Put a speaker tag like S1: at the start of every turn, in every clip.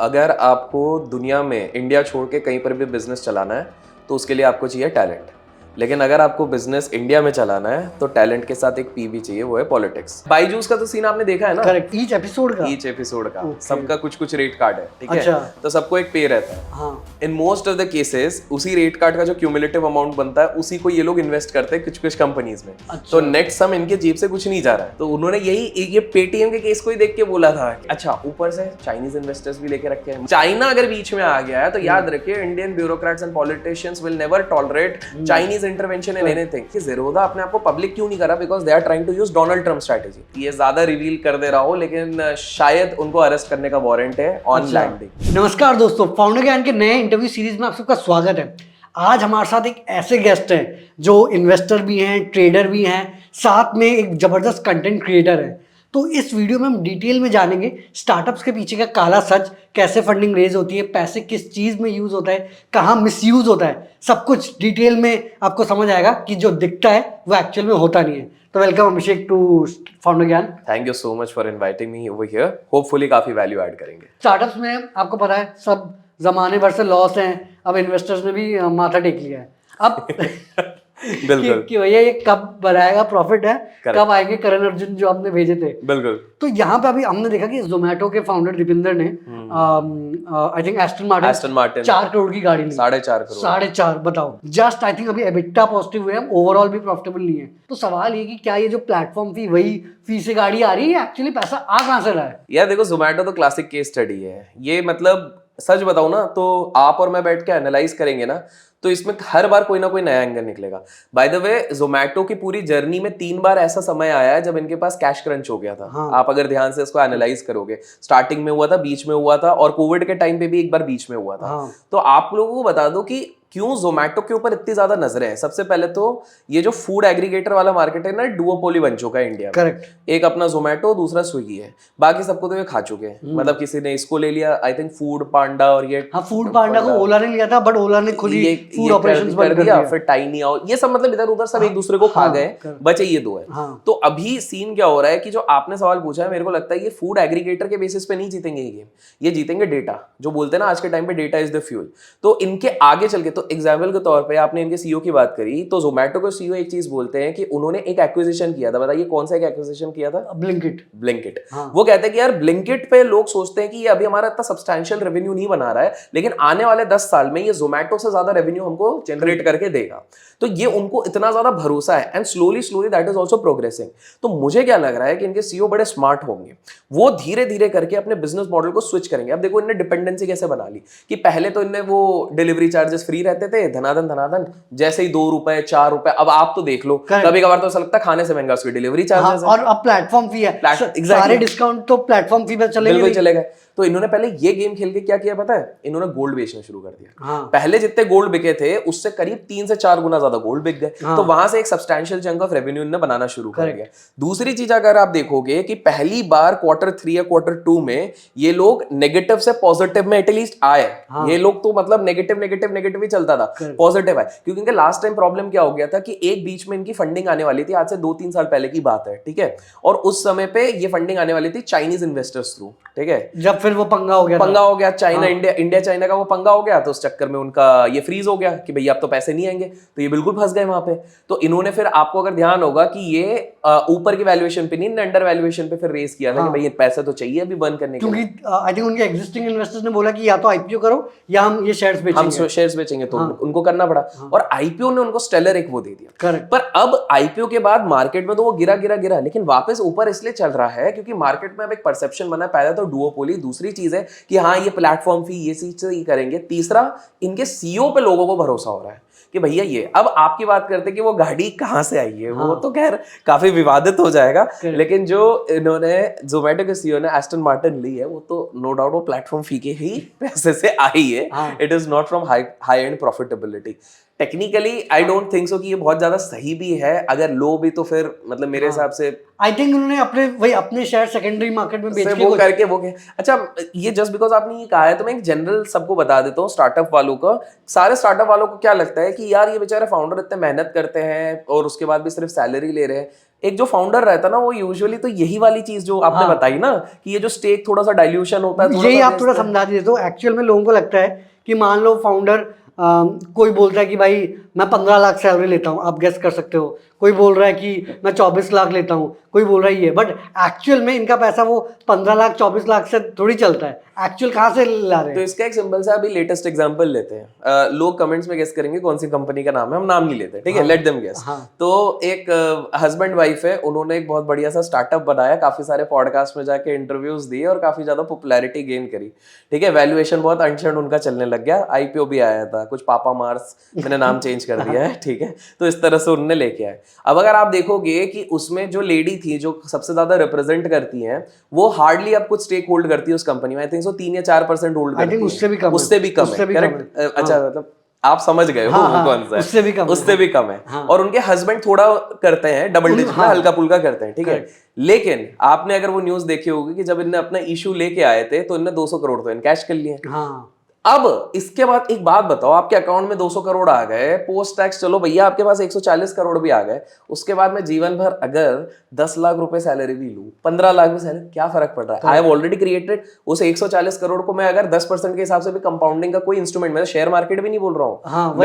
S1: अगर आपको दुनिया में इंडिया छोड़ के कहीं पर भी बिजनेस चलाना है तो उसके लिए आपको चाहिए टैलेंट। लेकिन अगर आपको बिजनेस इंडिया में चलाना है तो टैलेंट के साथ एक पी भी चाहिए, वो है पॉलिटिक्स। बाईजूस का तो सीन आपने देखा है ना,
S2: करेक्ट, ईच एपिसोड का
S1: okay. सबका कुछ कुछ रेट कार्ड है, ठीक
S2: अच्छा।
S1: है, तो सबको एक पे रहता है।
S2: हाँ।
S1: In most of the cases उसी रेट कार्ड का जो क्यूमुलेटिव अमाउंट बनता है उसी को ये लोग इन्वेस्ट करते हैं कुछ कुछ कंपनीज में।
S2: अच्छा।
S1: तो नेट सम इनके जेब से कुछ नहीं जा रहा है। तो उन्होंने यही ये पेटीएम के केस को ही देख के बोला था कि अच्छा ऊपर से चाइनीज इन्वेस्टर्स भी लेके रखे हैं। चाइना अगर बीच में आ गया है तो याद रखिए Indian bureaucrats and politicians will never tolerate Chinese intervention in anything. कि ज़ीरोधा अपने आप को पब्लिक क्यों नहीं करा? Because they are trying to use Donald Trump strategy. ये ज्यादा रिवील कर दे रहा हो लेकिन शायद उनको अरेस्ट करने का वारंट है ऑन लैंडिंग।
S2: नमस्कार दोस्तों, फाउंडर ज्ञान के नए इंटरव्यू सीरीज में आप सबका स्वागत है। आज हमारे साथ एक ऐसे गेस्ट हैं जो इन्वेस्टर भी हैं, ट्रेडर भी हैं, साथ में एक जबरदस्त कंटेंट क्रिएटर है। तो इस वीडियो में हम डिटेल में जानेंगे स्टार्टअप्स के पीछे का काला सच, कैसे फंडिंग रेज होती है, पैसे किस चीज़ में यूज़ होता है, कहाँ मिसयूज होता है, सब कुछ डिटेल में आपको समझ आएगा कि जो दिखता है वो एक्चुअल में होता नहीं है। तो वेलकम अभिषेक टू फाउंडर ज्ञान।
S1: Thank you so much for inviting me over here. Hopefully काफी वैल्यू ऐड करेंगे।
S2: स्टार्टअप्स में आपको पता है सब जमाने भर से लॉस हैं, अब इन्वेस्टर्स ने भी माथा टेक लिया है अब
S1: बिल्कुल
S2: कि भैया ये कब बनाएगा प्रॉफिट है, कब आएंगे करण अर्जुन जो हमने भेजे थे।
S1: बिल्कुल।
S2: तो यहाँ पे अभी हमने देखा कि जोमेटो के फाउंडर दीपिंदर ने I think Aston Martin 4 crore की गाड़ी ली।
S1: 4.5 करोड़।
S2: 4.5, बताओ। जस्ट आई थिंक अभी एबिटा पॉजिटिव हुए हैं, ओवरऑल भी प्रॉफिटेबल नहीं है। तो सवाल ये कि क्या ये जो प्लेटफॉर्म फी वही फी से गाड़ी आ रही है, एक्चुअली पैसा आ कहाँ से रहा है?
S1: यार देखो, जोमेटो तो क्लासिक केस स्टडी है ये। मतलब सच बताऊं ना तो आप और मैं बैठ के एनालाइज करेंगे ना तो इसमें हर बार कोई ना कोई नया एंगल निकलेगा। बाय द वे, जोमेटो की पूरी जर्नी में 3 बार ऐसा समय आया है जब इनके पास कैश क्रंच हो गया था।
S2: हाँ।
S1: आप अगर ध्यान से इसको एनालाइज करोगे, स्टार्टिंग में हुआ था, बीच में हुआ था और कोविड के टाइम पे भी एक बार बीच में हुआ था।
S2: हाँ।
S1: तो आप लोगों को बता दो कि क्यों जोमेटो के ऊपर इतनी ज्यादा नजरें हैं। सबसे पहले तो ये जो फूड एग्रीगेटर वाला मार्केट है ना, डुओपोली बन चुका है इंडिया में।
S2: करेक्ट।
S1: एक अपना जोमेटो, दूसरा स्विगी है, बाकी सबको तो ये खा चुके हैं। मतलब किसी ने इसको ले लिया, आई थिंक फूड पांडा, और ये
S2: हाँ, फूड पांडा को ओला ने लिया था, बट ओला ने खुद ही फूड ऑपरेशंस बंद कर दिया।
S1: फिर टाइनी आओ, ये सब मतलब इधर उधर सब एक दूसरे को खा गए, बचे ये दो है।
S2: हाँ।
S1: तो अभी सीन क्या हो रहा है कि जो आपने सवाल पूछा है, मेरे को लगता है ये फूड एग्रीगेटर के बेसिस पे नहीं जीतेंगे ये गेम, ये जीतेंगे डेटा। जो बोलते हैं ना आज के टाइम पे डेटा इज द फ्यूल। तो इनके आगे चल के, तो एग्जाम्पल के तौर पे आपने इनके सीईओ की बात करी, तो जोमेटो के सीईओ एक चीज बोलते हैं कि उन्होंने एक एक्विजिशन किया था। बताइए कौन सा एक एक्विजिशन किया था? ब्लिंकिट।
S2: हाँ।
S1: वो कहते हैं कि यार ब्लिंकिट पे लोग सोचते हैं कि ये अभी हमारा इतना सब्सटैंशियल रेवेन्यू नहीं बना रहा है, लेकिन आने वाले 10 साल में ये जोमेटो से ज्यादा रेवेन्यू हमको जनरेट करके देगा। तो ये उनको इतना ज्यादा भरोसा है and slowly that is also progressing. तो मुझे क्या लग रहा है कि इनके सीईओ बड़े स्मार्ट होंगे, वो धीरे धीरे करके अपने बिजनेस मॉडल को स्विच करेंगे। अब देखो इन्हें डिपेंडेंसी कैसे बना ली कि पहले तो इनने वो डिलीवरी चार्जेस फ्री रहते थे, धनाधन जैसे ही 2 रुपए 4 रुपए, अब आप तो देख लो कभी कभार तो ऐसा लगता है खाने से महंगा उसकी डिलीवरी चार्जेस है।
S2: और अब प्लेटफॉर्म फी है, सारे डिस्काउंट तो प्लेटफॉर्म फी पे चले
S1: बिल्कुल चले गए। तो इन्होंने पहले ये गेम खेल के क्या किया पता है? इन्होंने गोल्ड बेचना शुरू कर दिया।
S2: हाँ।
S1: पहले जितने गोल्ड बिके थे उससे करीब 3 से 4 गुना ज्यादा गोल्ड बिक गए।
S2: हाँ।
S1: तो वहां से एक सब्सटैंशियल चंक ऑफ रेवेन्यू इन्होंने बनाना शुरू कर दिया। दूसरी चीज अगर आप देखोगे कि पहली बार Q3 या Q2 में ये लोग नेगेटिव से पॉजिटिव में एटलीस्ट आए।
S2: हाँ।
S1: ये लोग तो मतलब नेगेटिव ही चलता था, पॉजिटिव आए। क्योंकि इनके लास्ट टाइम प्रॉब्लम क्या हो गया था कि एक बीच में इनकी फंडिंग आने वाली थी, आज से 2-3 साल पहले की बात है, ठीक है। और उस समय पे ये फंडिंग आने वाली थी चाइनीज इन्वेस्टर्स थ्रू, ठीक है।
S2: जब फिर वो पंगा हो गया
S1: चाइना इंडिया चाइना का वो पंगा हो गया, तो उस चक्कर में उनका ये फ्रीज हो गया कि भैया अब तो पैसे नहीं आएंगे। तो ये बिल्कुल फंस गए वहां पे। तो इन्होंने फिर, आपको अगर ध्यान होगा कि ये ऊपर की वैल्यूएशन पे नहीं, अंडर वैल्यूएशन पे फिर रेस किया था। कि भैया पैसे तो चाहिए अभी बर्न करने के लिए,
S2: क्योंकि आई थिंक उनके एग्जिस्टिंग इन्वेस्टर्स ने बोला कि या तो आईपीओ करो या हम ये शेयर्स बेचेंगे, तो उनको करना पड़ा। और आईपीओ ने उनको स्टेलर एक वो दे दिया। पर अब आईपीओ के बाद मार्केट में तो वो गिरा, लेकिन वापस ऊपर इसलिए चल रहा है क्योंकि मार्केट में अब एक परसेप्शन बना। पहले तो डुओपोली, दूसरी चीज है कि हाँ ये प्लेटफॉर्म फी ये चीज ही करेंगे, तीसरा इनके सीईओ पे लोगों को भरोसा हो रहा है कि भैया ये। अब आपकी बात करते हैं कि वो गाड़ी कहां से आई है, वो तो खैर काफी विवादित हो जाएगा, लेकिन जो इन्होंने जोमेटो के सीईओ ने एस्टन मार्टिन ली है, वो तो नो डाउट वो प्लेटफॉर्म फी के ही पैसे से आई है। It is not from high and profitability.
S1: Technically I don't think so कि ये बहुत ज्यादा सही भी है, अगर लो भी तो फिर मतलब मेरे हिसाब से
S2: आई थिंक उन्होंने अपने शेयर सेकेंडरी मार्केट में बेच के
S1: वो करके वो के अच्छा, ये जस्ट बिकॉज आपने ये कहा है तो मैं एक जनरल सबको बता देता हूँ स्टार्टअप वालों का। सारे स्टार्टअप वालों को क्या लगता है कि यार ये बेचारे फाउंडर इतने मेहनत करते हैं और उसके बाद भी सिर्फ सैलरी ले रहे हैं। एक जो फाउंडर रहता है ना वो यूजुअली तो यही वाली चीज जो आपने बताई ना कि ये जो स्टेक थोड़ा सा डाइल्यूशन होता है,
S2: यही आप थोड़ा समझा दीजिए। तो एक्चुअल में लोगों को लगता है कि मान लो फाउंडर कोई बोलता है कि भाई मैं 15 लाख सैलरी लेता हूँ, आप गेस कर सकते हो। कोई बोल रहा है कि मैं 24 लाख लेता हूँ, कोई बोल रहा है ये। बट एक्चुअल में इनका पैसा वो 15 लाख 24 लाख से थोड़ी चलता है। एक्चुअल कहाँ से ला रहे हैं?
S1: तो इसका एक सिंपल सा अभी लेटेस्ट एग्जांपल लेते हैं। लोग कमेंट्स में गेस करेंगे कौन सी कंपनी का नाम है, हम नाम नहीं लेते, ठीक है, लेट देम गेस। तो एक हस्बैंड वाइफ है, उन्होंने एक बहुत बढ़िया सा स्टार्टअप बनाया, काफी सारे पॉडकास्ट में जाके इंटरव्यूज दिए और काफी ज्यादा पॉपुलैरिटी गेन करी, ठीक है। वैल्यूएशन बहुत अनशर्ड उनका चलने लग गया, आईपीओ भी आया था, कुछ पापा मार्स, मैंने नाम चेंज कर दिया है, ठीक है। तो इस तरह से उन्होंने लेके आए। अब अगर आप देखोगे कि उसमें जो लेडी थी जो सबसे ज्यादा रिप्रेजेंट करती हैं, वो हार्डली अब कुछ स्टेक होल्ड करती है उस कंपनी में। आई थिंक सो 3 या 4% होल्ड करती है, उससे भी कम है, करेक्ट। अच्छा, मतलब आप समझ गए हो वो कौन सा है, उससे भी कम है। और उनके हस्बैंड थोड़ा करते हैं, डबल डिजिट में हल्का पुल्का करते हैं, ठीक है। लेकिन आपने अगर वो न्यूज देखी होगी कि जब इनने अपना इशू लेके आए थे तो इनने 200 करोड़ तो इनकैश कर लिए। अब इसके बाद एक बात बताओ, आपके अकाउंट में 200 करोड़ आ गए पोस्ट टैक्स, चलो भैया आपके पास 140 करोड़ भी आ गए, उसके बाद मैं जीवन भर अगर 10 लाख रुपए सैलरी भी लूं, 15 लाख भी सैलरी, क्या फर्क पड़ रहा है? आई हैव ऑलरेडी क्रिएटेड उस 140 करोड़ को मैं अगर 10% के हिसाब से भी कंपाउंडिंग का कोई इंस्ट्रूमेंट, मैं शेयर मार्केट भी नहीं बोल रहा हूँ,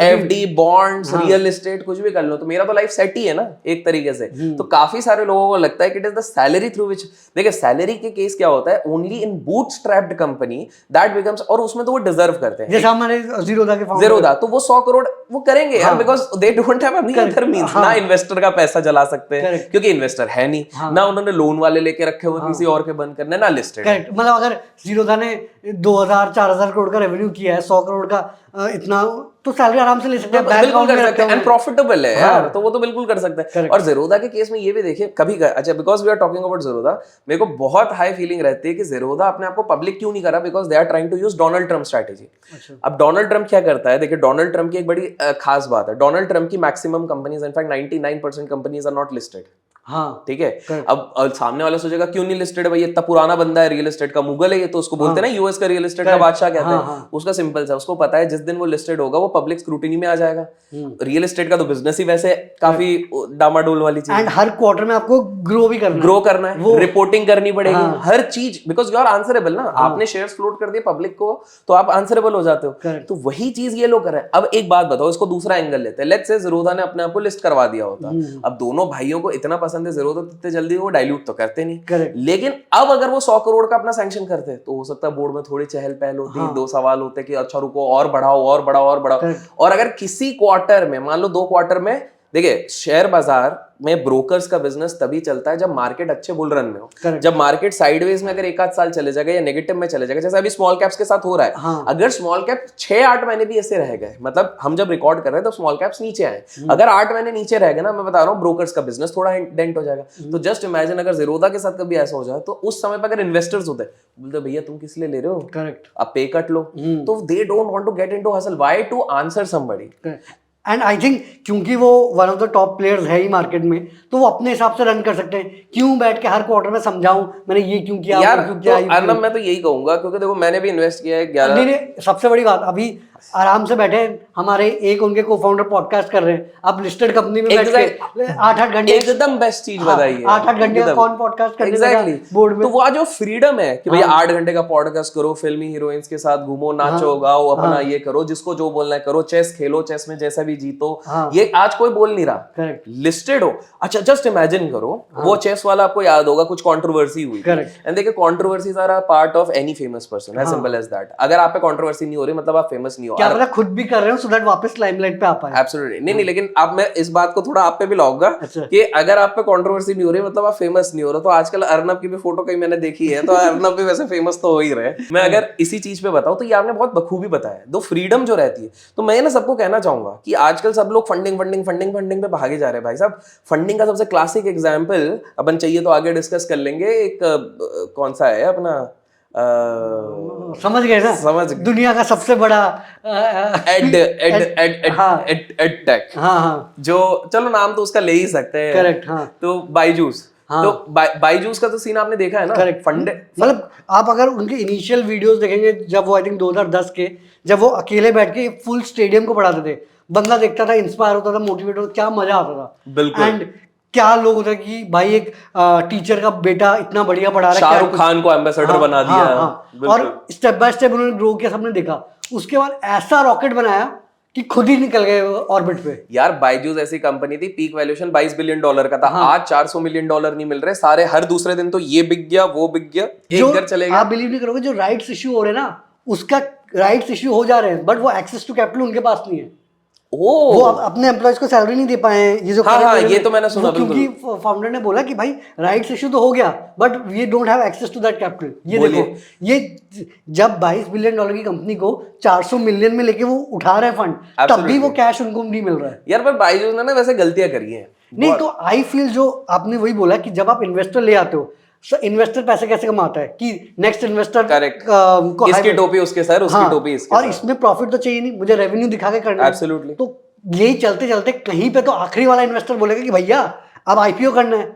S1: एफडी, बॉन्ड्स, रियल एस्टेट कुछ भी कर लो तो मेरा तो लाइफ सेट ही है ना एक तरीके से। तो काफी सारे लोगों को लगता है कि it is the salary through which, देखिए सैलरी के केस क्या होता है, only in bootstrapped company that becomes, और उसमें तो वो डिजर्व करते हैं।
S2: जैसे हमारे जीरोधा के फाउंडर,
S1: जीरोधा तो वो 100 करोड़ वो करेंगे यार, because they don't have any other means, ना इन्वेस्टर का पैसा जला सकते हैं क्योंकि इन्वेस्टर है नहीं, ना उन्होंने लोन वाले लेके रखे हुए किसी और के बंद करने, ना लिस्टेड।
S2: करेक्ट, मतलब अगर जीरोधा ने 2000-4000 करोड़ का रेवेन्यू किया है, 100 करोड़ का इतना, तो सैलरी आराम से ले सकते हैं,
S1: बिल्कुल कर सकते हैं, एंड प्रॉफिटेबल है यार, तो वो तो बिल्कुल कर सकते हैं। और जीरोधा के केस में ये भी देखिए कभी, अच्छा because we are talking about Zerodha, मेरे को बहुत हाई फीलिंग रहती है कि जीरोधा अपने आप को पब्लिक क्यों नहीं करा, because they are trying to use Donald Trump strategy. अब डोनाल्ड ट्रम्प क्या करता है, देखिए डोनाल्ड ट्रम्प की एक बड़ी खास बात है, डोनाल्ड ट्रम्प की maximum companies, in fact 99% companies are not listed. हाँ, ठीक है। अब सामने वाला सोचेगा क्यों नहीं लिस्टेड है भाई, इतना पुराना बंदा है, रियल एस्टेट का मुगल है ये, तो उसको बोलते हैं ना यूएस का रियल एस्टेट का बादशाह कहते हैं। उसका सिंपल सा, उसको पता है जिस दिन वो लिस्टेड होगा वो पब्लिक स्क्रूटिनी में आ जाएगा। रियल एस्टेट का तो बिजनेस ही वैसे काफी डामाडोल वाली चीज,
S2: एंड हर क्वार्टर में आपको ग्रो करना है,
S1: रिपोर्टिंग करनी पड़ेगी, हर चीज, बिकॉज यू आर आंसरेबल ना। आपने शेयर्स फ्लोट कर दिए पब्लिक को तो आप आंसरेबल हो जाते हो। तो वही चीज ये लोग कर रहे हैं। अब एक बात बताओ, इसको दूसरा एंगल लेते हैं, लेट्स से जीरोधा ने अपने आप को लिस्ट करवा दिया होता, अब दोनों भाइयों को इतना पसंद है जीरोधा, जल्दी वो डाइल्यूट तो करते नहीं। लेकिन अब अगर वो 100 करोड़ का अपना सैंक्शन करते तो हो सकता है बोर्ड में थोड़ी चहल पहल होती, दो सवाल होते कि अच्छा रुको और बढ़ाओ और बढ़ाओ और बढ़ाओ। और अगर किसी क्वार्टर में, मान लो 2 क्वार्टर में, देखिए शेयर बाजार में ब्रोकर्स का बिजनेस तभी चलता है जब मार्केट अच्छे बुल रन में हो। जब मार्केट साइडवेज में अगर 1-8 साल चले जाएगा या नेगेटिव में चले जाएगा, जैसे अभी स्मॉल कैप्स के साथ हो रहा है, अगर स्मॉल कैप 6-8 महीने भी ऐसे रह गए, मतलब हम जब रिकॉर्ड कर रहे हैं तो स्मॉल कैप्स नीचे आए, अगर 8 महीने नीचे रह गए ना, मैं बता रहा हूँ ब्रोकर्स का बिजनेस थोड़ा डेंट हो जाएगा। तो जस्ट इमेजिन अगर जीरोधा के साथ कभी ऐसा हो जाए, तो उस समय पर अगर इन्वेस्टर्स होते बोलते भैया तुम किस लिए ले रहे हो, करेक्ट, आप पे कट लो, तो they don't want to get into hassle, why to answer somebody.
S2: And I think क्योंकि वो one of the top players है ही मार्केट में, तो वो अपने हिसाब से रन कर सकते हैं। क्यों बैठ के हर क्वार्टर में समझाऊं मैंने ये क्यों किया
S1: यार, क्यों किया, तो अर्नब मैं तो यही कहूंगा, क्योंकि देखो मैंने भी इन्वेस्ट किया है 11।
S2: नहीं, सबसे बड़ी बात, अभी आराम से बैठे हमारे एक उनके को-फाउंडर पॉडकास्ट कर रहे हैं, आप लिस्टेड कंपनी में बैठ के 8-8 घंटे,
S1: एकदम बेस्ट चीज बताई है।
S2: 8-8 घंटे का कौन पॉडकास्ट करने लगा बोर्ड में,
S1: तो वो जो फ्रीडम है कि भैया 8 घंटे का पॉडकास्ट करो, फिल्मी हीरोइंस के साथ घूमो, नाचो गाओ, अपना ये करो, जिसको जो बोलना है करो, चेस खेलो, चेस में जैसा भी जीतो, ये आज कोई बोल नहीं रहा, लिस्टेड हो। अच्छा जस्ट इमेजिन करो, वो चेस वाला आपको याद होगा कुछ कंट्रोवर्सी हुई, एंड देखिए controversies are a part of any famous person, as simple as that. अगर आप पे कंट्रोवर्सी नहीं हो रही मतलब आप फेमस नहीं हो,
S2: क्या पता खुद भी कर रहे हो सो दैट वापस लाइमलाइट पे आ पाए।
S1: एब्सोल्युटली नहीं, लेकिन अब मैं इस बात को थोड़ा आप पे भी लाऊंगा कि अगर आप पे कंट्रोवर्सी नहीं हो रही मतलब आप फेमस नहीं हो रहे। तो आजकल अर्नब की भी फोटो कहीं मैंने देखी है, तो अर्नब भी वैसे फेमस तो हो ही रहे। मैं अगर इसी चीज पे बताऊं तो ये आपने बहुत बखूबी बताया, दो फ्रीडम जो रहती है। तो मैं ना सबको कहना चाहूंगा कि आजकल सब लोग फंडिंग पे भागे जा रहे हैं। भाई साहब, फंडिंग का सबसे क्लासिक एग्जाम्पल अपन चाहिए तो आगे डिस्कस कर लेंगे, एक कौन सा है अपना
S2: समझ गए ना,
S1: समझ गए।
S2: दुनिया का सबसे बड़ा
S1: एड टेक,
S2: हाँ
S1: जो चलो नाम तो उसका ले ही सकते हैं,
S2: करेक्ट, हाँ
S1: तो बायजूस,
S2: हाँ।
S1: तो बायजूस का तो सीन आपने देखा है ना,
S2: करेक्ट,
S1: फंड
S2: मतलब आप अगर उनके इनिशियल वीडियोस देखेंगे, जब वो आई थिंक 2010 के, जब वो अकेले बैठ के फुल स्टेडियम को पढ़ाते थे, बंदा देखता था, इंस्पायर होता था, मोटिवेट होता था, क्या मजा आता था।
S1: बिल्कुल।
S2: एंड क्या लोग होता है कि भाई एक टीचर का बेटा इतना बढ़िया पढ़ा रहा है,
S1: शाहरुख खान को एम्बेसडर बना दिया।
S2: हाँ, और स्टेप बाय स्टेप उन्होंने ग्रो किया, सबने देखा। उसके बाद ऐसा रॉकेट बनाया कि खुद ही निकल गए ऑर्बिट पे।
S1: यार बायजूस ऐसी कंपनी थी, पीक वैल्यूएशन $22 बिलियन का था।
S2: हाँ।
S1: आज $400 मिलियन नहीं मिल रहे सारे, हर दूसरे दिन तो ये बिक गया, वो बिक गया, एक घर चले गया।
S2: आप बिलीव नहीं करोगे, जो राइट्स इश्यू हो रहे हैं ना, उसका राइट्स इश्यू हो जा रहे हैं, बट वो एक्सेस टू कैपिटल उनके पास नहीं है। वो अपने एम्प्लॉयज को सैलरी नहीं दे पाए हैं, ये जो
S1: ये तो मैंने सुना,
S2: क्योंकि फाउंडर ने बोला कि भाई राइट्स इशू तो हो गया, but we don't have access to that capital. ये देखो, ये जब $22 बिलियन की कंपनी को 400 मिलियन में लेके वो उठा रहे फंड, तब भी वो कैश उनको नहीं मिल रहा है
S1: यार। पर बायजूस ने ना वैसे गलतियां करी हैं।
S2: नहीं, तो आई फील जो आपने वही बोला कि जब आप इन्वेस्टर ले आते हो, इन्वेस्टर पैसे कैसे कमाता है कि नेक्स्ट इन्वेस्टर
S1: को इसकी टोपी उसके सर, उसकी टोपी इसके,
S2: और इसमें प्रॉफिट तो चाहिए नहीं, मुझे रेवेन्यू दिखा के करना है।
S1: एब्सोल्युटली।
S2: तो यही चलते चलते कहीं पे तो आखिरी वाला इन्वेस्टर बोलेगा कि भैया अब आईपीओ करना है,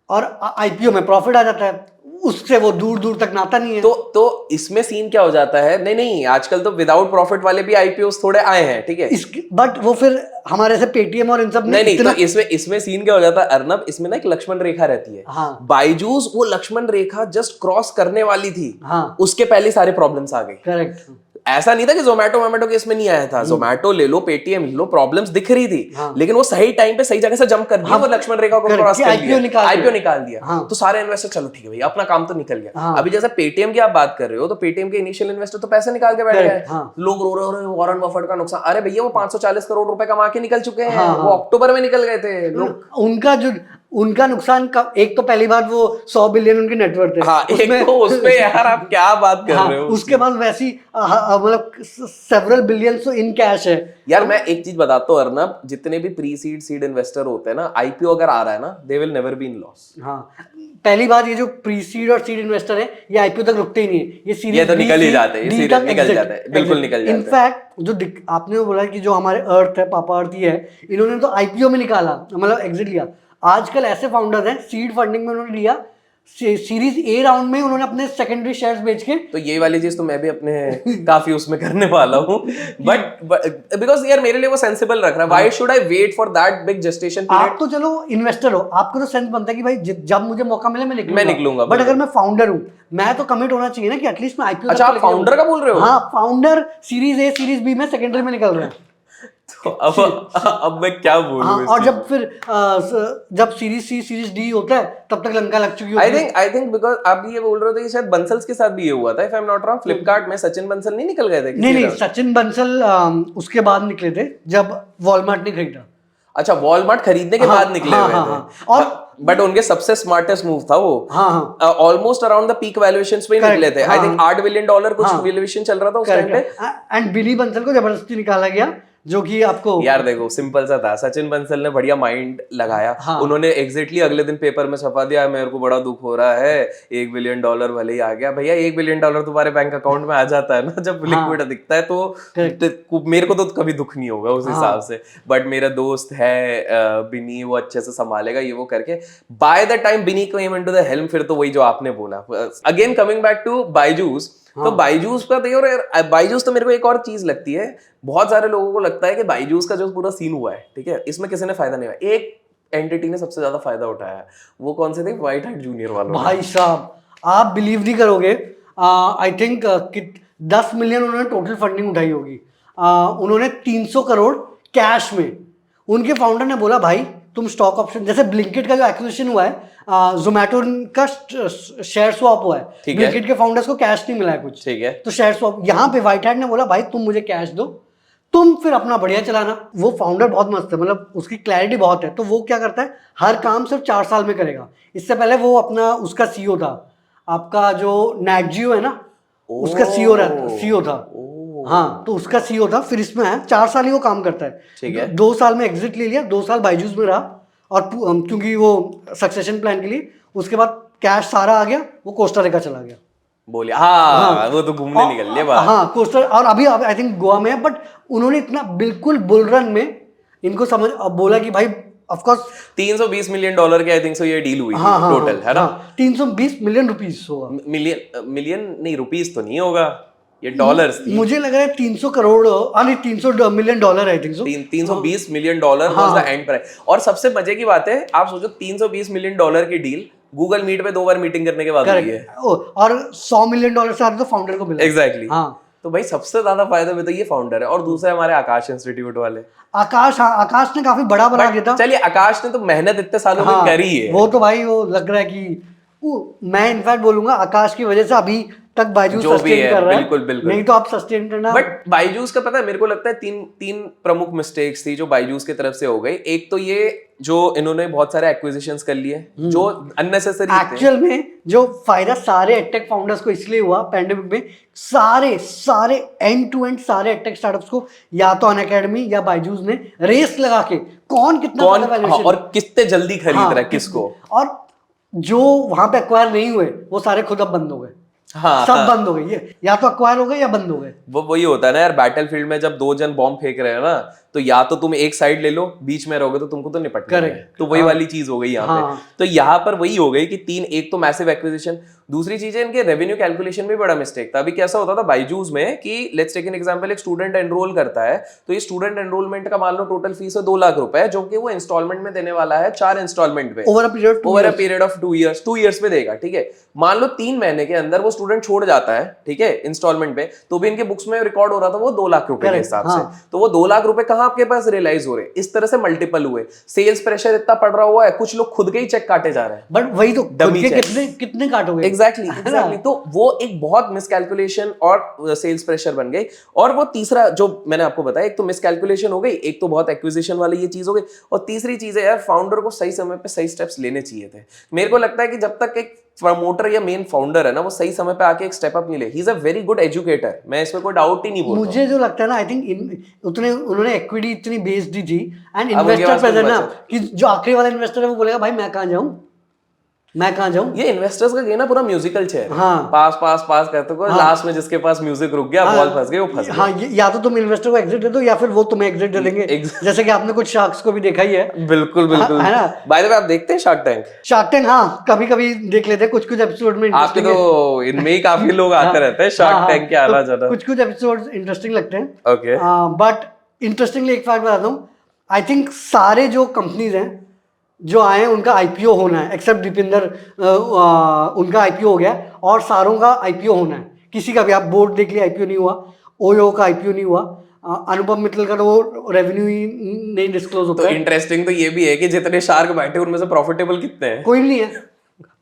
S2: और आईपीओ में प्रॉफिट आ जाता है, उससे वो दूर दूर तक नाता नहीं है।
S1: तो इसमें सीन क्या हो जाता है, नहीं आजकल तो विदाउट प्रॉफिट वाले भी आईपीओस थोड़े आए हैं, ठीक है,
S2: बट वो फिर हमारे से पेटीएम और इन सब
S1: नहीं तो इसमें सीन क्या हो जाता है अर्नब, इसमें ना एक लक्ष्मण रेखा रहती है।
S2: हाँ।
S1: बायजूस वो लक्ष्मण रेखा जस्ट क्रॉस करने वाली थी,
S2: हाँ।
S1: उसके पहले सारे प्रॉब्लम्स आ गए।
S2: करेक्ट।
S1: ऐसा नहीं था कि जोमेटो के इसमें नहीं आया था, जोमेटो ले लो, पेटीएम ले लो, प्रॉब्लम्स दिख रही थी, लेकिन वो सही टाइम पे सही जगह से जंप कर दिया, वो लक्ष्मण रेखा को क्रॉस कर दिया, आईपीओ निकाल दिया। तो सारे इन्वेस्टर चलो ठीक है भैया, अपना काम तो निकल गया। अभी जैसे पेटीएम की आप बात कर रहे हो, तो पेटीएम के इनिशियल इन्वेस्टर तो पैसे निकाल के बैठ गए, लोग रो रहे हो वॉरेन बफेट का नुकसान। अरे भैया वो 540 करोड़ रुपए कमा के निकल चुके हैं, वो अक्टूबर में निकल गए थे लोग।
S2: उनका नुकसान का एक तो पहली बात वो 100 बिलियन उनकी नेटवर्थ है।
S1: हाँ, एक तो उसपे यार आप क्या बात कर रहे हो।
S2: उसके बाद वैसी मतलब सेवरल बिलियन तो इन कैश है।
S1: यार मैं एक चीज बताता हूँ अर्नब, जितने भी प्री सीड इन्वेस्टर होते हैं ना, आईपीओ अगर आ रहा है ना, they will never be in loss.
S2: हाँ, पहली बात ये जो प्री सीड और सीड इन्वेस्टर है, ये आईपीओ तक रुकते ही नहीं है, ये सीरीज
S1: ये तो निकल ही जाते हैं, निकल जाते हैं, बिल्कुल निकल जाते हैं।
S2: इनफैक्ट जो आपने बोला कि जो हमारे अर्थ है, पापा अर्थ है, इन्होंने तो आईपीओ में निकाला, मतलब एग्जिट लिया। आजकल ऐसे फाउंडर्स हैं, सीड फंडिंग में उन्होंने लिया, सीरीज ए राउंड में उन्होंने अपने सेकेंडरी शेयर्स बेच के।
S1: तो ये वाली चीज तो मैं भी अपने काफी उसमें करने वाला हूँ, बट बिकॉज यार मेरे लिए वो सेंसिबल रख रहा है। Why should I wait for that big gestation period?
S2: आप तो चलो इन्वेस्टर हो, आपको तो सेंस बनता है कि भाई जब मुझे मौका मिले मैं निकलूंगा। बट अगर मैं फाउंडर हूँ, मैं तो कमिट होना चाहिए ना कि एटलीस्ट मैं आईपीओ।
S1: अच्छा, आप फाउंडर का बोल रहे हो?
S2: हाँ, founder series A series B में सेकेंडरी में निकल रहे हैं।
S1: तो अब मैं क्या बोलूं?
S2: हाँ, और जब सीरीज सी सीरीज डी होता है, तब तक लंका लग चुकी होती है।
S1: आई थिंक बिकॉज आप ये बोल रहे थे कि शायद बंसल्स के साथ भी ये हुआ था, if I am not wrong. Flipkart में सचिन बंसल नहीं निकल गए थे?
S2: नहीं, सचिन बंसल उसके बाद निकले थे, जब वॉलमार्ट ने खरीदा।
S1: अच्छा, वॉलमार्ट खरीदने के बाद निकले हुए थे। और बट उनके सबसे स्मार्टेस्ट मूव था वो, almost around the peak valuations पे निकले थे। आई थिंक $8 बिलियन कुछ वैल्यूएशन चल रहा था उस टाइम पे।
S2: एंड बिली बंसल को जबरदस्ती निकाला गया, जो कि आपको
S1: यार देखो सिंपल सा था, सचिन बंसल ने बढ़िया माइंड लगाया। उन्होंने एग्जैक्टली अगले दिन पेपर में छपा दिया, मेरे को बड़ा दुख हो रहा है, $1 बिलियन भले ही आ गया। भैया $1 बिलियन तुम्हारे बैंक अकाउंट में आ जाता है ना, जब लिक्विड दिखता है, तो मेरे को तो कभी दुख नहीं होगा उस हिसाब से। बट मेरा दोस्त है बिनी, वो अच्छे से संभालेगा ये वो करके। By the time Binny came into the helm, फिर तो वही जो आपने बोला। Again coming back to Byju's, तो बायजूस का देखो, बायजूस तो मेरे को एक और चीज लगती है, बहुत सारे लोगों को लगता है कि बायजूस का जो पूरा सीन हुआ है, ठीक है, इसमें किसी ने फायदा नहीं हुआ। एक एंटिटी ने सबसे ज्यादा फायदा उठाया, वो कौन से थे? व्हाइट हैट जूनियर वालों।
S2: भाई साहब, आप बिलीव नहीं करोगे, आई थिंक 10 मिलियन उन्होंने टोटल फंडिंग उठाई होगी। उन्होंने 300 करोड़ कैश में, उनके फाउंडर ने बोला भाई तुम स्टॉक ऑप्शन, जैसे ब्लिंकिट का जो एक्विजिशन हुआ है, जोमेटो का शेयर स्वैप हुआ है, ब्लिंकिट के फाउंडर्स को कैश नहीं मिला है कुछ, ठीक है, तो शेयर स्वैप। यहाँ पे व्हाइट हैट ने बोला भाई तुम मुझे कैश दो, तुम फिर अपना बढ़िया चलाना। वो फाउंडर बहुत मस्त है, मतलब उसकी क्लैरिटी बहुत है। तो वो क्या करता है, हर काम सिर्फ 4 साल में करेगा। इससे पहले वो अपना उसका सीईओ था, आपका जो नेटजियो है ना, उसका सीईओ था। हाँ, तो उसका सीईओ था, फिर इसमें है 4 साल ही वो काम करता है, ठीक है। 2 साल में एग्जिट ले लिया, 2 साल बायजूस में रहा, और क्योंकि वो सक्सेशन प्लान के लिए, उसके बाद कैश सारा आ गया, वो कोस्टा रिका चला गया।
S1: बोलिए। हाँ, वो तो घूमने निकल लिए बाहर।
S2: हाँ, कोस्टा, और अभी आई थिंक गोवा में है, बट उन्होंने इतना बिल्कुल बुल रन में इनको समझ बोला कि भाई ऑफ कोर्स
S1: $320 मिलियन की आई थिंक सो ये डील हुई थी टोटल, है ना?
S2: 320 मिलियन रुपीस होगा।
S1: मिलियन नहीं, रुपीस तो नहीं होगा, ये डॉलर्स थी।
S2: मुझे लग रहा है 300 करोड़, नहीं 300 million dollar, I think so.
S1: $320 million was the end price. और सबसे मजे की बात है, आप सोचो $320 मिलियन की डील गूगल मीट पे 2 बार मीटिंग करने के बाद हुई है,
S2: और $100 मिलियन से तो फाउंडर को मिला।
S1: एग्जैक्टली। तो भाई सबसे ज्यादा फायदा में तो ये फाउंडर है, और दूसरा हमारे आकाश इंस्टीट्यूट वाले।
S2: आकाश, हाँ, आकाश ने काफी बड़ा बना दिया था।
S1: चलिए, आकाश ने तो मेहनत इतने सालों में करी है,
S2: वो तो भाई वो लग रहा है कि मैं इनफैक्ट बोलूंगा आकाश की वजह से अभी तक बायजूस सस्टेन कर रहा है।
S1: बिल्कुल बिल्कुल,
S2: नहीं तो आप सस्टेन करना।
S1: बट बायजूस का पता है, मेरे को लगता है तीन प्रमुख मिस्टेक्स थी जो बायजूस की तरफ से हो गई। एक तो ये जो इन्होंने बहुत सारे एक्विजिशंस कर लिए जो अननेसेसरी थे।
S2: एक्चुअल में जो फायदा सारे एडटेक फाउंडर्स को इसलिए हुआ पैंडेमिक में, सारे एंड टू एंड सारे एडटेक स्टार्टअप्स को या तो अनअकैडमी या बायजूस ने रेस लगा के कौन
S1: और कितने जल्दी खरीद रहा है किसको,
S2: और जो वहां पे एक्वायर नहीं हुए वो सारे खुद अब बंद हो गए। सब बंद हो गई, ये या तो एक्वायर हो गए या बंद हो गए।
S1: वो वही होता है ना यार, बैटलफील्ड में जब 2 जन बॉम्ब फेंक रहे हैं ना, तो या तो तुम एक साइड ले लो, बीच में रहोगे तो तुमको तो निपटना है। तो वही वाली चीज हो गई यहाँ पे। तो यहाँ पर वही हो गई कि एक तो मैसिव एक्विजिशन, दूसरी चीज है इनके रेवेन्यू कैलकुलेशन में बड़ा मिस्टेक था। अभी कैसा होता था बायजूस में कि लेट्स टेक एन एग्जांपल, एक स्टूडेंट एनरोल करता है, तो ये स्टूडेंट एनरोलमेंट का मान लो टोटल फीस है 2 लाख रुपए, जो कि वो इंस्टॉलमेंट में देने वाला है 4 इंस्टॉलमेंट पे over a period of 2 years पे देगा, ठीक है। मान लो 3 महीने के अंदर वो स्टूडेंट छोड़ जाता है, ठीक है, इंस्टॉलमेंट पे, तो भी इनके बुक्स में रिकॉर्ड हो रहा था वो 2 लाख रुपए के हिसाब से। तो वो 2 लाख रुपए कहाँ आपके पास रियलाइज हो रहे, इस तरह से मल्टीपल हुए। सेल्स प्रेशर इतना पड़ रहा हुआ है, कुछ लोग खुद के ही चेक काटे जा रहे हैं।
S2: बट वही तो कितने काटोगे?
S1: एग्जैक्टली। तो वो एक बहुत मिसकैलकुलेशन और सेल्स प्रेशर बन गई। और वो तीसरा जो मैंने आपको बताया, एक तो मिसकैलकुलेशन हो गई, एक तो बहुत एक्विजिशन वाली ये चीज हो गई, और तीसरी चीज है यार, फाउंडर को सही समय पे सही स्टेप्स लेने चाहिए थे। मेरे को लगता है कि जब तक एक प्रमोटर या मेन फाउंडर है ना, वो सही समय पे आके एक स्टेप अप नहीं ले, he is a very good educator, मैं इसमें कोई डाउट ही नहीं बोल रहा।
S2: मुझे जो लगता है ना, आई थिंक उन्होंने इक्विटी इतनी बेच दी थी एंड इन्वेस्टर प्रेजेंट ना, कि जो आखिरी वाला इन्वेस्टर है वो बोलेगा भाई मैं कहाँ जाऊं। ये
S1: इन्वेस्टर्स का गेम ना पूरा म्यूजिकल चेयर, पास करते को, लास्ट में जिसके पास म्यूजिक रुक गया, बॉल फंस गई, वो फंस गई।
S2: या तो तुम इन्वेस्टर को एग्जिट दे दो या फिर वो तुम्हें एग्जिट दे देंगे, जैसे कि आपने कुछ शार्क्स को भी देखा ही है।
S1: बिल्कुल है ना। बाय द वे, आप देखते हैं शार्क टैंक?
S2: हाँ, कभी देख लेते हैं, कुछ एपिसोड में।
S1: आपके तो इनमें ही काफी लोग आते रहते हैं शार्क टैंक के, आना जाना।
S2: कुछ एपिसोड इंटरेस्टिंग लगते हैं।
S1: ओके,
S2: बट इंटरेस्टिंगली एक फैक्ट बताता हूँ, आई थिंक सारे जो कंपनीज हैं जो आए हैं उनका आईपीओ होना है, एक्सेप्ट दीपिंदर, उनका आईपीओ हो गया, और सारों का आईपीओ होना है। किसी का भी, आप बोर्ड देख लिया आईपीओ नहीं हुआ, ओयो का आईपीओ नहीं हुआ, अनुपम मित्तल का तो वो रेवेन्यू ही नहीं डिस्क्लोज होता है।
S1: तो इंटरेस्टिंग तो ये भी है कि जितने शार्क बैठे उनमें से प्रॉफिटेबल कितने हैं?
S2: कोई नहीं है,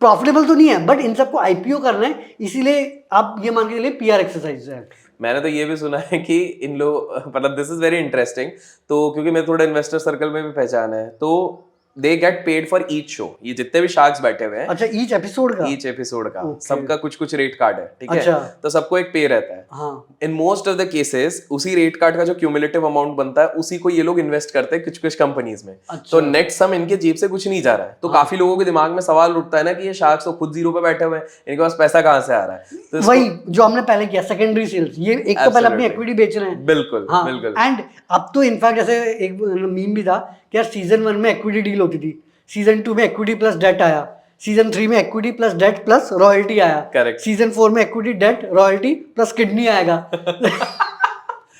S2: प्रॉफिटेबल तो नहीं है, बट इन सबको आईपीओ करना है, इसीलिए आप ये मान के चलिए पीआर एक्सरसाइज है।
S1: मैंने तो ये भी सुना है कि इन लोग, मतलब दिस इज वेरी इंटरेस्टिंग, तो क्योंकि मैं थोड़ा इन्वेस्टर सर्कल में भी पहचान है, तो they get paid for each show. ये जितने भी शार्क्स बैठे हुए हैं,
S2: अच्छा, ईच एपिसोड का
S1: सबका कुछ रेट कार्ड है, ठीक है। तो सबको एक पे रहता है। In most of the cases उसी रेट कार्ड का जो क्यूमुलेटिव अमाउंट बनता है, उसी को ये लोग इन्वेस्ट करते हैं कुछ कंपनीज में। तो नेट सम इनके जेब से कुछ नहीं जा रहा है। तो काफी लोगों के दिमाग में सवाल उठता है ना कि ये शार्क्स तो खुद जीरो पे बैठे हुए हैं, इनके पास पैसा कहाँ से आ रहा है? तो
S2: वही जो हमने पहले किया, सेकेंडरी सेल्स। ये एक तो पहले अपनी इक्विटी बेच रहे हैं।
S1: बिल्कुल।
S2: एंड अब तो इनफैक्ट जैसे एक मीम भी था कि यार सीजन 1 में इक्विटी डील होती थी, सीजन 2 में इक्विटी प्लस डेट आया, सीजन 3 में equity plus debt plus royalty आया,
S1: करेक्ट।
S2: सीजन 4 में equity debt royalty plus kidney आएगा।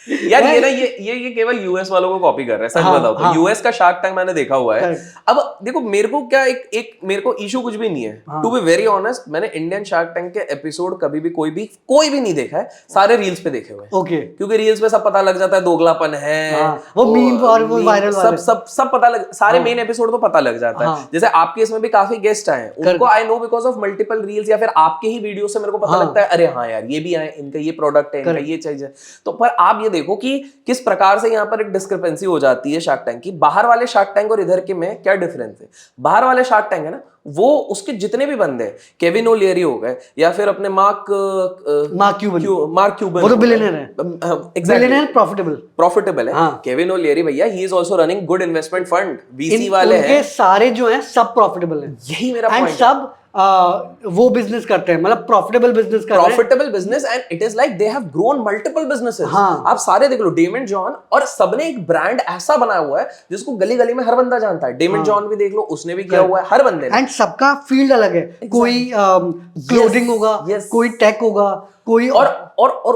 S1: यार ये ना ये केवल यूएस वालों को कॉपी कर रहे हैं, सच बताओ तो। यूएस का शार्क टैंक मैंने देखा हुआ है। अब देखो, मेरे को क्या एक मेरे को इशू कुछ भी नहीं है, टू बी वेरी ऑनेस्ट। मैंने इंडियन शार्क टैंक के एपिसोड कभी भी कोई भी नहीं देखा है, सारे रील्स पे देखे हुए।
S2: ओके,
S1: क्योंकि रील्स पे सब पता लग जाता है, दोगलापन है,
S2: वो मीम और वो वायरल
S1: सब पता लग, सारे मेन एपिसोड तो पता लग जाता है। जैसे आपके इसमें भी काफी गेस्ट आए, उनको I know because of multiple reels या फिर आपके ही वीडियो से मेरे को पता लगता है, अरे हाँ यार ये भी आए, इनका ये प्रोडक्ट है, इनका ये चीज है। तो पर आप ये देखो कि किस प्रकार से यहाँ पर एक डिस्क्रिपेंसी हो जाती है शार्क टैंक की। बाहर वाले शार्क टैंक और इधर के में क्या डिफरेंस है? बाहर वाले शार्क टैंक है ना, वो उसके जितने भी बंदे, केविन ओलियरी हो गए या फिर अपने मार्क क्यूबन,
S2: वो तो बिलियनर है, बिलियनर
S1: प्रॉफिटेबल है। केविन ओलियरी भैया, he is also running good investment fund, VC वाले हैं,
S2: सारे जो हैं सब प्रॉफिटेबल हैं।
S1: यही मेरा पॉइंट है।
S2: सब वो बिजनेस करते हैं, मतलब प्रॉफिटेबल बिजनेस कर रहे हैं,
S1: profitable business, and it is like they have grown multiple businesses.
S2: हाँ।
S1: आप सारे देख लो, डेमन जॉन, और सबने एक ब्रांड ऐसा बनाया हुआ है जिसको गली गली में हर बंदा जानता है। डेमन जॉन भी देख लो, उसने भी किया हुआ है, हर बंदे ने।
S2: एंड सबका फील्ड अलग है, कोई क्लोथिंग होगा, कोई टेक होगा, कोई
S1: और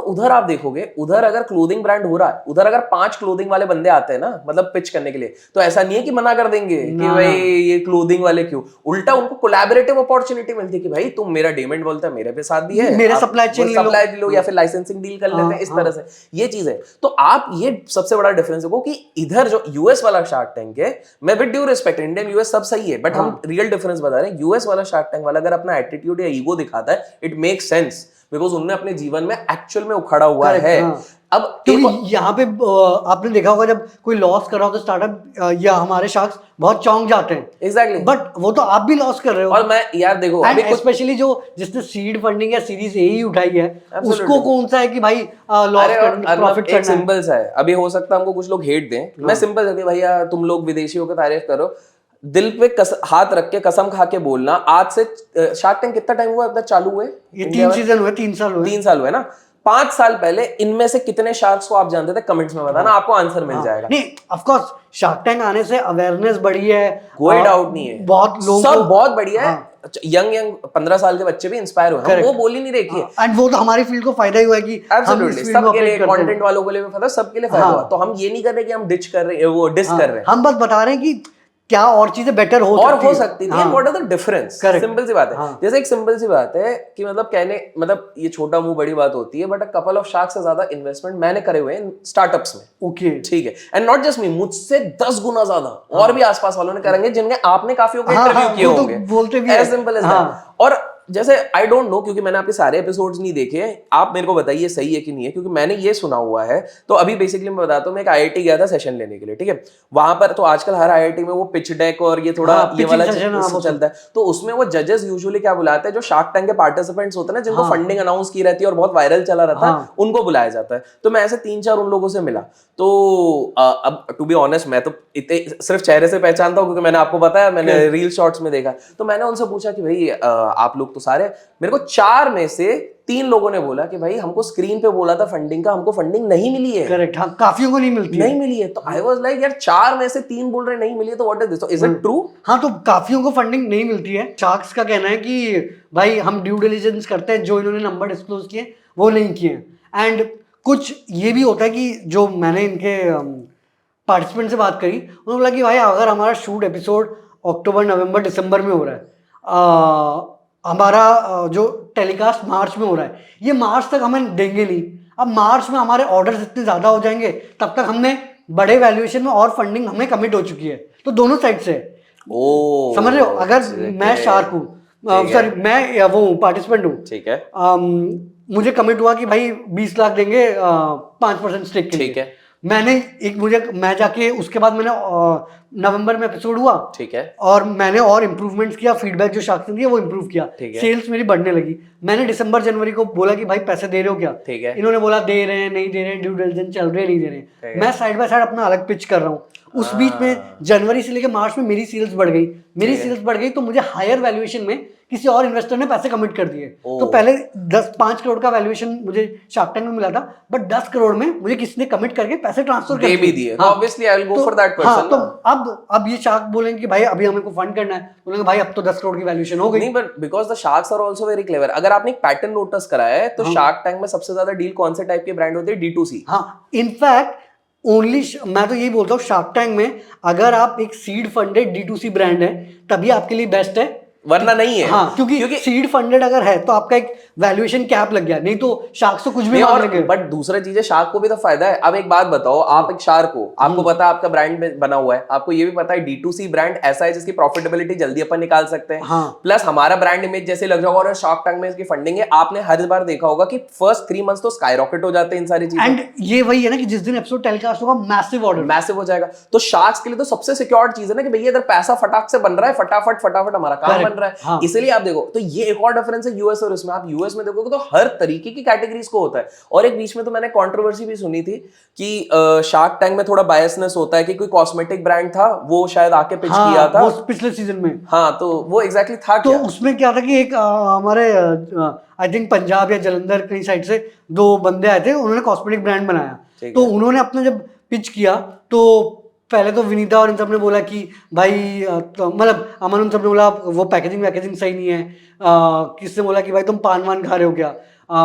S1: उधर आप देखोगे, उधर अगर क्लोथिंग ब्रांड हो रहा है, उधर अगर 5 क्लोथिंग वाले बंदे आते हैं ना, मतलब पिच करने के लिए, तो ऐसा नहीं है कि मना कर देंगे कि भाई ये क्लोथिंग वाले क्यों। उल्टा उनको कोलैबोरेटिव अपॉर्चुनिटी मिलती है कि भाई तुम मेरा डेमेंट बोलता है, मेरे पे साथ भी है,
S2: मेरा सप्लाई चेन
S1: लो या फिर लाइसेंसिंग डील कर लेते हैं, इस तरह से ये चीज है। तो आप ये सबसे बड़ा डिफरेंस देखो कि इधर जो यूएस वाला शार्क टैंक है, मैं with due respect, Indian US सब सही है, बट हम रियल डिफरेंस बता रहे हैं। यूएस वाला शार्क टैंक वाला अगर अपना एटीट्यूड या ईगो दिखाता है, इट मेक्स सेंस, बिकॉज उन्होंने अपने जीवन में एक्चुअल में उखड़ा हुआ है। अब
S2: क्योंकि यहाँ पे आपने देखा होगा जब कोई लॉस कर रहा हो तो स्टार्टअप या हमारे शार्क्स बहुत चौंक जाते हैं।
S1: एग्जैक्टली,
S2: बट वो तो आप भी लॉस कर रहे हो।
S1: और मैं यार देखो,
S2: अभी स्पेशली जो जिसने सीड फंडिंग या सीरीज ए ही उठाई है, उसको कौन सा है कि भाई लॉस प्रॉफिट करना है।
S1: सिंपल सा है, अभी हो सकता है हमको कुछ लोग हेट दें, मैं सिंपल है कि भैया तुम लोग विदेशियों की तारीफ करो, दिल पे हाथ रख के कसम खा के बोलना, आज से शार्क टैंक कितना टाइम हुआ अब चालू हुए?
S2: ये 3 सीजन हुए, 3 साल हुए।
S1: 3 साल हुए ना। 5 साल पहले इनमें से कितने शार्क्स को आप जानते थे? कमेंट्स में बताना, आपको आंसर मिल जाएगा।
S2: नहीं, ऑफ कोर्स शार्क टैंक आने से अवेयरनेस बढ़ी है,
S1: कोई डाउट नहीं है,
S2: बहुत लोग
S1: सब बहुत बढ़िया है। यंग 15 साल के बच्चे भी इंस्पायर हुए, हम वो बोल ही नहीं रहे कि
S2: एंड वो तो हमारी फील्ड को फायदा ही हुआ है कि
S1: एब्सोल्युटली सबके लिए, कंटेंट वालों के लिए भी फायदा, सबके लिए फायदा हुआ। तो हम ये नहीं कर रहे कि हम डिच कर रहे हैं, वो डिस कर रहे हैं,
S2: हम बस बता रहे हैं कि क्या और चीजें बेटर हो
S1: सकती थी, what are the difference. Simple सी बात है, जैसे एक सिंपल सी बात है कि मतलब कहने, मतलब ये छोटा मुंह बड़ी बात होती है, but a couple of sharks से ज्यादा इन्वेस्टमेंट मैंने करे हुए हैं स्टार्टअप्स में।
S2: ओके,
S1: ठीक है, एंड नॉट जस्ट मी, मुझसे 10 गुना ज्यादा और भी आसपास वालों ने करेंगे, जिनके आपने काफी इंटरव्यू किए होंगे,
S2: बोलते भी
S1: एज सिंपल एज दैट। और जैसे आई डोंट नो, क्योंकि मैंने आपके सारे एपिसोड्स नहीं देखे, आप मेरे को बताइए सही है कि नहीं है, क्योंकि मैंने ये सुना हुआ है। तो अभी बेसिकली मैं बताता हूँ, मैं एक आईआईटी गया था सेशन लेने के लिए, ठीक है। वहां पर तो आजकल हर आईआईटी में वो पिच डेक और ये थोड़ा ये वाला चलता है, तो उसमें वो जजेस यूजुअली क्या बुलाते हैं, जो शार्क टैंक के पार्टिसिपेंट्स होते हैं ना, जिनको फंडिंग अनाउंस की रहती है और बहुत वायरल चला रहता है, उनको बुलाया जाता है। तो मैं ऐसे 3-4 उन लोगों से मिला। तो अब टू बी ऑनेस्ट, मैं तो इतने सिर्फ चेहरे से पहचानता हूँ, क्योंकि मैंने आपको बताया, मैंने रील शॉर्ट्स में देखा। तो मैंने उनसे पूछा कि भाई आप लोग तो सारे, मेरे को 4 में से 3 लोगों ने बोला कि भाई हमको स्क्रीन पे बोला था फंडिंग का, हमको फंडिंग नहीं मिली है।
S2: करेक्ट, हाँ, काफियों को नहीं मिली है।
S1: तो आई वाज लाइक यार 4 में से 3 बोल रहे नहीं मिली है, तो what is this? Is it true?
S2: हाँ, तो काफियों को फंडिंग नहीं मिलती है। शार्क्स का कहना है कि भाई हम ड्यू डिलिजेंस करते हैं, जो इन्होंने नंबर डिस्क्लोज किए वो नहीं किए। एंड कुछ ये भी होता है कि जो मैंने इनके पार्टिसिपेंट से बात करी, उन्होंने बोला कि भाई अगर हमारा शूट एपिसोड अक्टूबर, नवंबर, दिसंबर में हो रहा है, हमारा जो टेलीकास्ट मार्च में हो रहा है, ये मार्च तक हमें देंगे नहीं। अब मार्च में हमारे ऑर्डर्स इतने ज़्यादा हो जाएंगे, तब तक हमने बड़े वैल्यूएशन में और फंडिंग हमें कमिट हो चुकी है। तो दोनों साइड से समझ रहे हो, अगर मैं शार्क हूँ, सॉरी मैं वो पार्टिसिपेंट हूँ,
S1: ठीक है,
S2: मुझे कमिट हुआ कि भाई 20 लाख देंगे 5% स्टेक के लिए, ठीक है। मैं जाके उसके बाद मैंने नवंबर में एपिसोड हुआ, ठीक है, और मैंने और इम्प्रूवमेंट्स किया, फीडबैक जो शार्क्स ने दिया वो इम्प्रूव किया, सेल्स मेरी बढ़ने लगी। मैंने दिसंबर जनवरी को बोला कि भाई पैसे दे रहे हो क्या? ठीक है, इन्होंने बोला दे रहे हैं, नहीं दे रहे हैं, ड्यू डिलिजेंस चल रहे हैं, नहीं दे रहे हैं। मैं साइड बाय साइड अपना अलग पिच कर रहा हूँ। उस बीच में जनवरी से लेकर मार्च में मेरी सेल्स बढ़ गई, तो मुझे हायर वैल्यूएशन में किसी और इन्वेस्टर ने पैसे कमिट कर दिए। तो पहले 5 करोड़ का वैल्यूएशन मुझे शार्क टैंक में मिला था, बट 10 करोड़ में मुझे किसी ने कमिट करके पैसे ट्रांसफर कर दिए। Obviously I will go for that person. तो अब ये शार्क बोलेंगे कि भाई अभी हमें को फंड करना है, बोलेंगे भाई अब तो 10 करोड़ की वैल्यूएशन हो गई।
S1: नहीं, but because the sharks are also very clever. अगर आपने एक पैटर्न नोटिस कराया है, तो शार्क टैंक में सबसे ज्यादा डील कौन से टाइप के ब्रांड होते हैं? D2C।
S2: हाँ, इनफैक्ट ओनली मैं तो यही बोलता हूँ, शार्क टैंक में अगर आप एक सीड फंडेड D2C ब्रांड है तभी आपके लिए बेस्ट है,
S1: वरना नहीं है।
S2: हाँ, क्योंकि सीड फंडेड अगर है तो आपका एक वैल्यूएशन कैप लग गया, नहीं तो शार्क से कुछ भी मांगेंगे।
S1: बट दूसरा चीज है, शार्क को भी तो फायदा है। अब एक बात बताओ, आप एक शार्क हो, आपको पता है आपका ब्रांड बना हुआ है, आपको ये भी पता है D2C ब्रांड ऐसा है जिसकी प्रॉफिटेबिलिटी जल्दी अपन निकाल सकते हैं। हाँ। प्लस हमारा ब्रांड इमेज जैसे लग जाएगा, और शार्क टैंक में इसकी फंडिंग है। आपने हर बार देखा होगा कि फर्स्ट 3 मंथ्स तो स्काई रॉकेट हो जाते हैं इन सारी चीजें।
S2: एंड ये वही है ना कि जिस दिन एपिसोड टेलीकास्ट होगा मैसिव
S1: हो जाएगा। तो शार्क्स के लिए तो सबसे सिक्योर्ड चीज है ना कि भैया इधर पैसा फटाक से बन रहा है, फटाफट हमारा काम बन रहा है। इसलिए आप देखो, तो ये एक और डिफरेंस है यूएस और इसमें। आप यूएस में देखोगे तो हर तरीके की कैटेगरीज को होता है। और एक बीच में तो मैंने कंट्रोवर्सी भी सुनी थी कि शार्क टैंक में थोड़ा बायसनेस होता है कि कोई कॉस्मेटिक ब्रांड था, वो शायद आके पिच किया था
S2: वो पिछले सीजन में।
S1: हाँ, तो वो एग्जैक्टली था
S2: तो क्या? उसमें क्या था कि एक हमारे आई थिंक पंजाब या जलंधर कहीं साइड से 2 बंदे आए थे, उन्होंने कॉस्मेटिक ब्रांड बनाया। तो उन्होंने अपना जब पिच किया तो पहले तो विनीता और इन सब ने बोला कि भाई मतलब अमन उन सब ने बोला वो पैकेजिंग सही नहीं है। किसने बोला कि भाई तुम पान वान खा रहे हो क्या?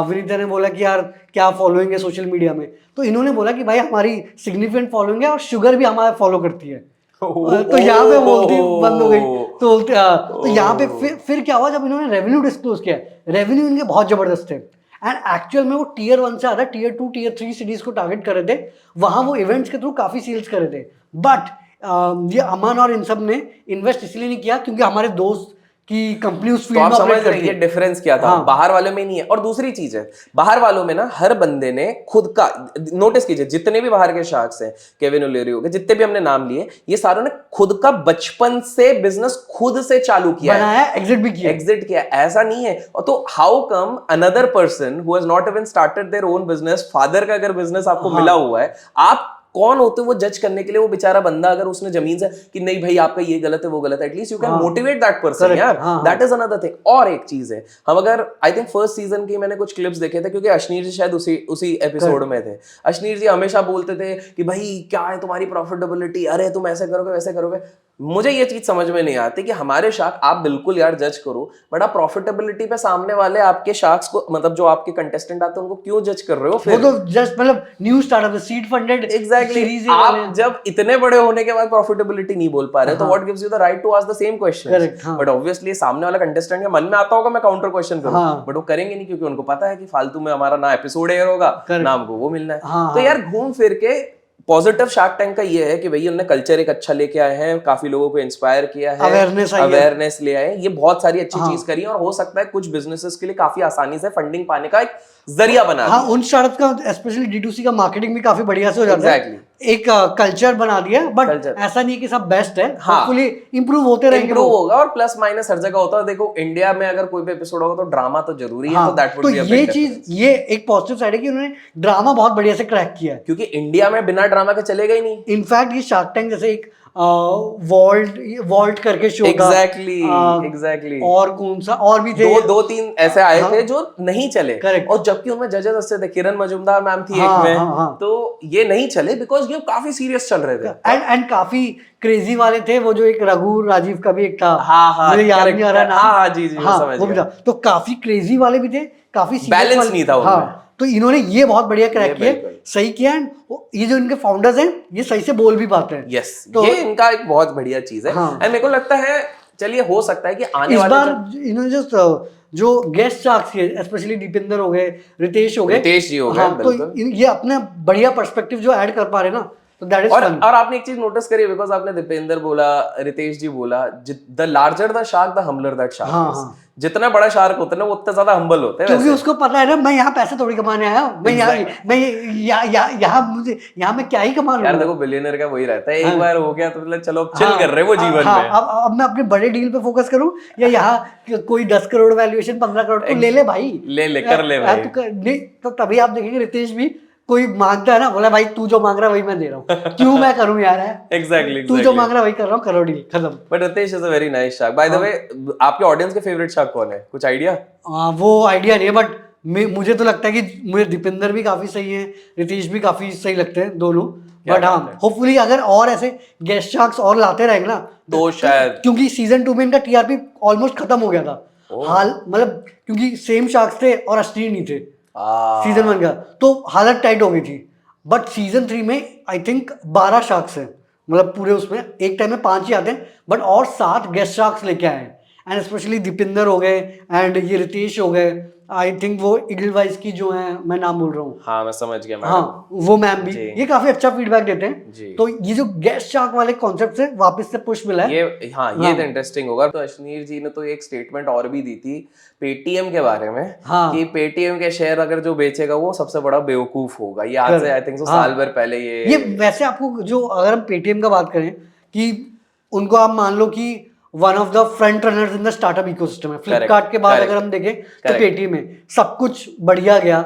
S2: विनीता ने बोला कि यार क्या फॉलोइंग है सोशल मीडिया में। तो इन्होंने बोला कि भाई हमारी सिग्निफिकेंट फॉलोइंग है और शुगर भी हमारा फॉलो करती है। तो यहाँ पे बोलती बंद हो गई। तो यहाँ पे फिर क्या हुआ, जब इन्होंने रेवेन्यू डिस्क्लोज किया, रेवेन्यू इनके बहुत जबरदस्त है एंड एक्चुअल में वो टियर 1 से ज्यादा टियर 2 टियर 3 सिटीज को टारगेट कर रहे थे। वहां वो इवेंट्स के थ्रू काफी सेल्स कर रहे थे। बट ये अमन और इन सब ने इन्वेस्ट इसलिए नहीं किया क्योंकि हमारे दोस्त की कंपनी उस फील्ड में
S1: समझ रहे हैं ये डिफरेंस क्या था। बाहर वालों में नहीं है। और दूसरी चीज है, बाहर वालों में ना हर बंदे ने खुद का, नोटिस कीजिए जितने भी बाहर के शार्क्स हैं, केविन ओलेरी हो गए, जितने भी हमने नाम लिए, ये सारों ने खुद का बचपन से बिजनेस खुद से चालू किया है, एग्जिट किया। ऐसा नहीं है। तो how come another person who has not even started their own business, father का अगर बिजनेस आपको मिला हुआ है, आप कौन होते वो जज करने के लिए? वो बेचारा बंदा अगर उसने जमीन से कि नहीं भाई आपका ये गलत है वो गलत है, at least you can motivate that person यार, दैट इज अनदर थिंग। और एक चीज है, हम अगर आई थिंक फर्स्ट सीजन की मैंने कुछ क्लिप्स देखे थे, क्योंकि अश्नीर जी शायद उसी एपिसोड में थे। अश्नीर जी हमेशा बोलते थे कि भाई क्या है तुम्हारी प्रॉफिटेबिलिटी, अरे तुम ऐसे करोगे वैसे करोगे। मुझे ये चीज समझ में नहीं आती कि हमारे शार्क, आप बिल्कुल यार जज करो, बट आप प्रॉफिटेबिलिटी पे सामने वाले आपके शार्क्स को, मतलब जो आपके कंटेस्टेंट आते हैं उनको क्यों जज कर रहे हो? फिर
S2: वो तो जस्ट मतलब new startup, seed funded,
S1: exactly. आप जब इतने बड़े होने के बाद प्रॉफिटेबिलिटी नहीं बोल पा रहे, तो what gives you the right to ask the same question? But obviously सामने वाला कंटेस्टेंट के मन में आता होगा मैं काउंटर क्वेश्चन करूं, बट वो करेंगे नहीं, क्योंकि उनको पता है कि फालतू में हमारा ना एपिसोड एयर होगा ना हमको वो मिलना है। तो यार घूम फिर के पॉजिटिव शार्क टैंक का ये है कि भैया उन्होंने कल्चर एक अच्छा लेके आए हैं, काफी लोगों को इंस्पायर किया है, अवेयरनेस ले आए, ये बहुत सारी अच्छी चीज करी है। और हो सकता है कुछ बिजनेसेस के लिए काफी आसानी से फंडिंग पाने का एक जरिया बना दिया।
S2: उन स्टार्टअप का स्पेशली D2C का मार्केटिंग भी काफी बढ़िया से हो जाता है। एक कल्चर बना दिया, बट ऐसा नहीं कि सब बेस्ट है, होपफुली इंप्रूव होते रहेंगे,
S1: इंप्रूव होगा। और प्लस माइनस हर जगह होता है। देखो इंडिया में अगर कोई भी एपिसोड होगा तो ड्रामा तो जरूरी है, तो that would be a big difference.
S2: ये एक पॉजिटिव साइड है कि उन्होंने ड्रामा बहुत बढ़िया से क्रैक किया है,
S1: क्योंकि इंडिया में बिना ड्रामा के चलेगा ही नहीं।
S2: इनफैक्ट ये शार्क टैंक जैसे एक वॉल्ट करके शो था,
S1: एग्जैक्टली
S2: और कौन सा और भी थे,
S1: दो तीन ऐसे आए थे जो नहीं चले। और जबकि उनमें जजेस अच्छे थे, किरण मजूमदार मैम थी एक में, तो ये नहीं चले बिकॉज ये काफी सीरियस चल रहे थे
S2: एंड काफी क्रेजी वाले थे। वो जो एक रघु राजीव का भी एक था,
S1: मुझे याद नहीं आ रहा नाम। जी समझ गया।
S2: तो काफी क्रेजी वाले भी थे, काफी
S1: बैलेंस नहीं था उनमें।
S2: तो इन्होंने ये बहुत बढ़िया क्रैक किया, सही किया। ये जो इनके फाउंडर्स हैं ये सही से बोल भी पाते हैं।
S1: यस, तो ये इनका एक बहुत बढ़िया चीज है। एंड मेरे को लगता है, चलिए हो सकता है कि आने वाले
S2: इस बार इन्होंने जो गेस्ट शार्क्स किए, स्पेशली दीपेंद्र हो गए, रितेश जी हो गए, तो ये अपने बढ़िया पर्सपेक्टिव जो ऐड कर पा रहे ना, तो दैट इज फन।
S1: और आपने एक चीज नोटिस करी, बिकॉज आपने दीपेंद्र बोला, रितेश जी बोला, the larger the shark the humbler that shark. जितना बड़ा शार्क होता है ना वो उतना ज्यादा हम्बल होते हैं,
S2: क्योंकि उसको पता है ना मैं यहाँ पैसे थोड़ी कमाने आया हूँ, यहाँ मैं क्या ही कमा लूं।
S1: यार देखो बिलियनर का वही रहता है, एक बार हो गया तो मतलब चलो चिल कर रहे वो जीवन में।
S2: अब मैं अपने बड़े डील पे फोकस करूं या यहाँ कोई 10 करोड़ वैल्यूएशन 15 करोड़ तो ले ले भाई, कर ले भाई। तो तभी आप देखेंगे रितेश भी कोई मांगता है ना, बोला भाई तू जो मांग रहा है वही मैं दे रहा हूँ, क्यों मैं करूं यार।
S1: एग्जैक्टली
S2: तू जो मांग रहा है वही कर रहा हूँ, करो डील खत्म।
S1: But Ritesh is a very nice shark. By the way, आपके ऑडियंस के फेवरेट शार्क कौन है, कुछ आइडिया?
S2: वो आइडिया नहीं है, बट मुझे तो लगता है कि मुझे दीपेंद्र भी काफी सही है, रितेश भी काफी सही लगते हैं दोनों। बट हाँ, होपफुली अगर और ऐसे गेस्ट शार्क्स और लाते रहेंगे ना
S1: तो शायद,
S2: क्योंकि सीजन 2 में इनका TRP ऑलमोस्ट खत्म हो गया था हाल, मतलब क्योंकि सेम शार्क्स थे और अश्लील नहीं थे सीजन 1 का, तो हालत टाइट हो गई थी। बट सीजन 3 में आई थिंक 12 शार्क्स हैं, मतलब पूरे उसमें एक टाइम में 5 ही आते हैं, बट और 7 गेस्ट शार्क्स लेके आए हैं। एंड स्पेशली दीपेंद्र हो गए एंड ये रितेश हो गए, आई थिंक वो इडलवाइज की जो है, मैं नाम बोल रहा हूँ,
S1: हाँ मैं समझ गया मैडम,
S2: हाँ वो मैम भी, ये काफी अच्छा फीडबैक देते हैं। तो ये जो गेस्ट शार्क वाले कॉन्सेप्ट से वापस से पुश मिला है,
S1: ये तो इंटरेस्टिंग होगा। तो अश्नीर जी ने तो एक स्टेटमेंट और भी दी थी पेटीएम के बारे में, कि पेटीएम के शेयर अगर जो बेचेगा वो सबसे बड़ा बेवकूफ होगा। ये आज से आई थिंक साल भर पहले ये
S2: वैसे आपको जो, अगर हम पेटीएम का बात करें कि उनको आप मान लो कि one of the front runners in the startup ecosystem है। फ्लिपकार्ट के बाद अगर हम देखें तो पेटीएम में सब कुछ बढ़िया गया।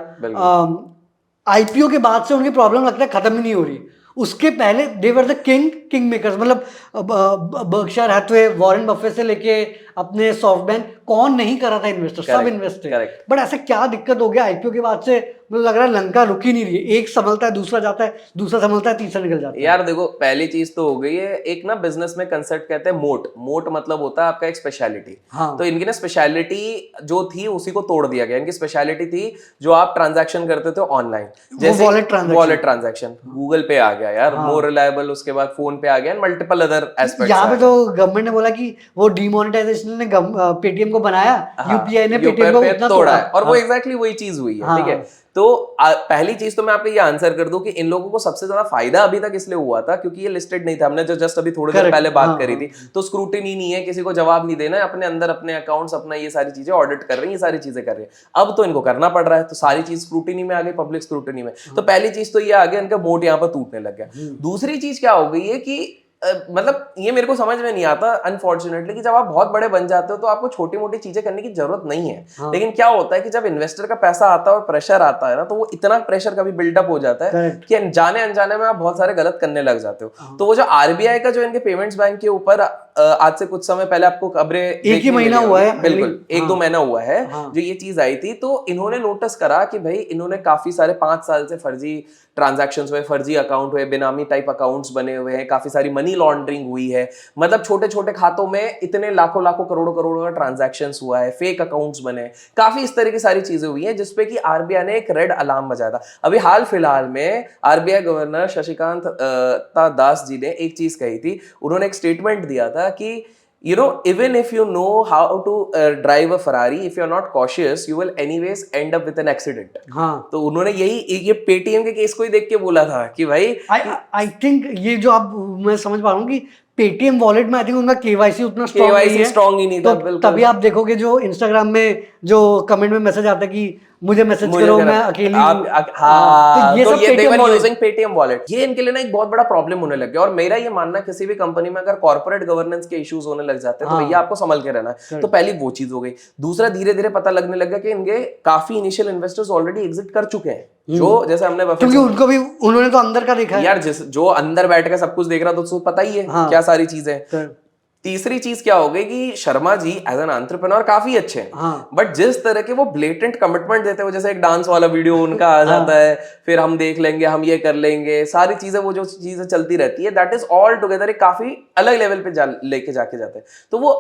S2: आईपीओ के बाद से उनकी प्रॉब्लम लगता है खत्म ही नहीं हो रही। उसके पहले दे वर द किंग मेकर्स, मतलब बर्कशायर हैथवे, वॉरेन बफेट से लेके अपने सॉफ्टबैंक, कौन नहीं कर रहा था इन्वेस्टर, सब इन्वेस्ट थे। बट ऐसा क्या दिक्कत हो गया आईपीओ के बाद से, मुझे लग रहा है लंका रुक ही नहीं रही है। एक संभलता है, दूसरा जाता है, दूसरा संभलता है, तीसरा निकल जाता है।
S1: यार देखो, पहली चीज तो हो गई है, एक ना बिजनेस में कंसेप्ट कहते हैं मोट मतलब होता है आपका एक स्पेशलिटी। तो इनकी ना स्पेशलिटी जो थी उसी को तोड़ दिया गया। इनकी स्पेशलिटी थी जो आप ट्रांजैक्शन करते थे ऑनलाइन, जैसे वॉलेट ट्रांजैक्शन, गूगल पे आ गया यार, मोर रिलायबल, उसके बाद फोन पे आ गया, मल्टीपल अदर एस्पेक्ट्स।
S2: यहाँ पे तो गवर्नमेंट ने बोला कि वो डिमोनेटाइजेशन ने पेटीएम को बनाया, यूपीआई ने पेटीएम को इतना तोड़ा है,
S1: और वो एग्जैक्टली वही चीज हुई है। ठीक है, तो पहली चीज तो मैं आपको ये आंसर कर दूं कि इन लोगों को सबसे ज्यादा फायदा अभी तक इसलिए हुआ था क्योंकि ये लिस्टेड नहीं था। हमने जो जस्ट अभी थोड़ी देर पहले बात करी थी, तो स्क्रूटिनी नहीं है, किसी को जवाब नहीं देना है, अपने अंदर अपने अकाउंट्स, अपना ये सारी चीजें ऑडिट कर रही है, ये सारी चीजें कर रही है। अब तो इनको करना पड़ रहा है, तो सारी चीज स्क्रूटिनी में आ गई, पब्लिक स्क्रूटिनी में। तो पहली चीज तो ये आ गया, इनका मोट यहाँ पर टूटने लग गया। दूसरी चीज क्या हो गई है कि मतलब ये मेरे को समझ में नहीं आता अनफॉर्चुनेटली कि जब आप बहुत बड़े बन जाते हो तो आपको छोटी मोटी चीजें करने की जरूरत नहीं है। लेकिन क्या होता है कि जब इन्वेस्टर का पैसा आता है और प्रेशर आता है ना, तो वो इतना प्रेशर कभी बिल्डअप हो जाता है कि अनजाने अनजाने में आप बहुत सारे गलत करने लग जाते हो। तो वो जो आरबीआई का जो इनके पेमेंट्स बैंक के ऊपर आज से कुछ समय पहले आपको खबरें,
S2: एक ही महीना हुआ है,
S1: बिल्कुल 1-2 महीना हुआ है जो ये चीज आई थी, तो इन्होंने नोटिस करा कि भाई इन्होंने काफी सारे 5 साल से फर्जी ट्रांजैक्शंस हुए, फर्जी अकाउंट हुए, बेनामी टाइप अकाउंट्स बने हुए हैं, काफी सारी मनी लॉन्ड्रिंग हुई है। मतलब छोटे छोटे खातों में इतने लाखों लाखों करोड़ों करोड़ों का ट्रांजैक्शंस हुआ है, फेक अकाउंट्स बने, काफी इस तरह की सारी चीजें हुई हैं जिसपे कि आरबीआई ने एक रेड अलार्म बजाया था। अभी हाल फिलहाल में आरबीआई गवर्नर शशिकांत दास जी ने एक चीज कही थी, उन्होंने एक स्टेटमेंट दिया था कि you know, even if you know how to drive a Ferrari, if you're not cautious, you will anyways end up with an accident.
S2: हाँ,
S1: तो उन्होंने ये पेटीएम के केस को ही देख के बोला था कि भाई
S2: आई थिंक ये जो आप, मैं समझ पा रहा हूँ कि पेटीएम वॉलेट में आई थिंक उनका केवाईसी उतना स्ट्रांग
S1: ही नहीं
S2: था।
S1: तो
S2: तभी आप देखोगे जो इंस्टाग्राम में जो कमेंट में मैसेज आता है कि मुझे मैसेज करो, मैं अकेली
S1: तो ये they were using Paytm wallet. ये इनके लिए ना एक बहुत बड़ा प्रॉब्लम होने लग गया। और मेरा ये मानना, किसी भी कंपनी में अगर कॉर्पोरेट गवर्नेंस के इश्यूज होने लग जाते हैं तो भैया आपको संभल के रहना है। तो पहली वो चीज हो गई। दूसरा, धीरे धीरे पता लगने लग गया कि इनके काफी इनिशियल इन्वेस्टर्स ऑलरेडी एग्जिट कर चुके हैं, जो जैसे हमने
S2: क्योंकि उनको भी उन्होंने तो अंदर का देखा है
S1: यार, जो अंदर बैठ के सब कुछ देख रहा तो उसको पता ही है क्या सारी चीजें। तीसरी चीज क्या हो गई कि Sharma ji as an entrepreneur काफी अच्छे हैं, बट जिस तरह के वो ब्लेटेंट कमिटमेंट देते हैं, जैसे एक डांस वाला वीडियो उनका आ जाता है, फिर हम देख लेंगे, हम ये कर लेंगे, सारी चीजें, वो जो चीजें चलती रहती है, दैट इज ऑल टुगेदर एक काफी अलग लेवल पे लेके जाके जाते हैं। तो वो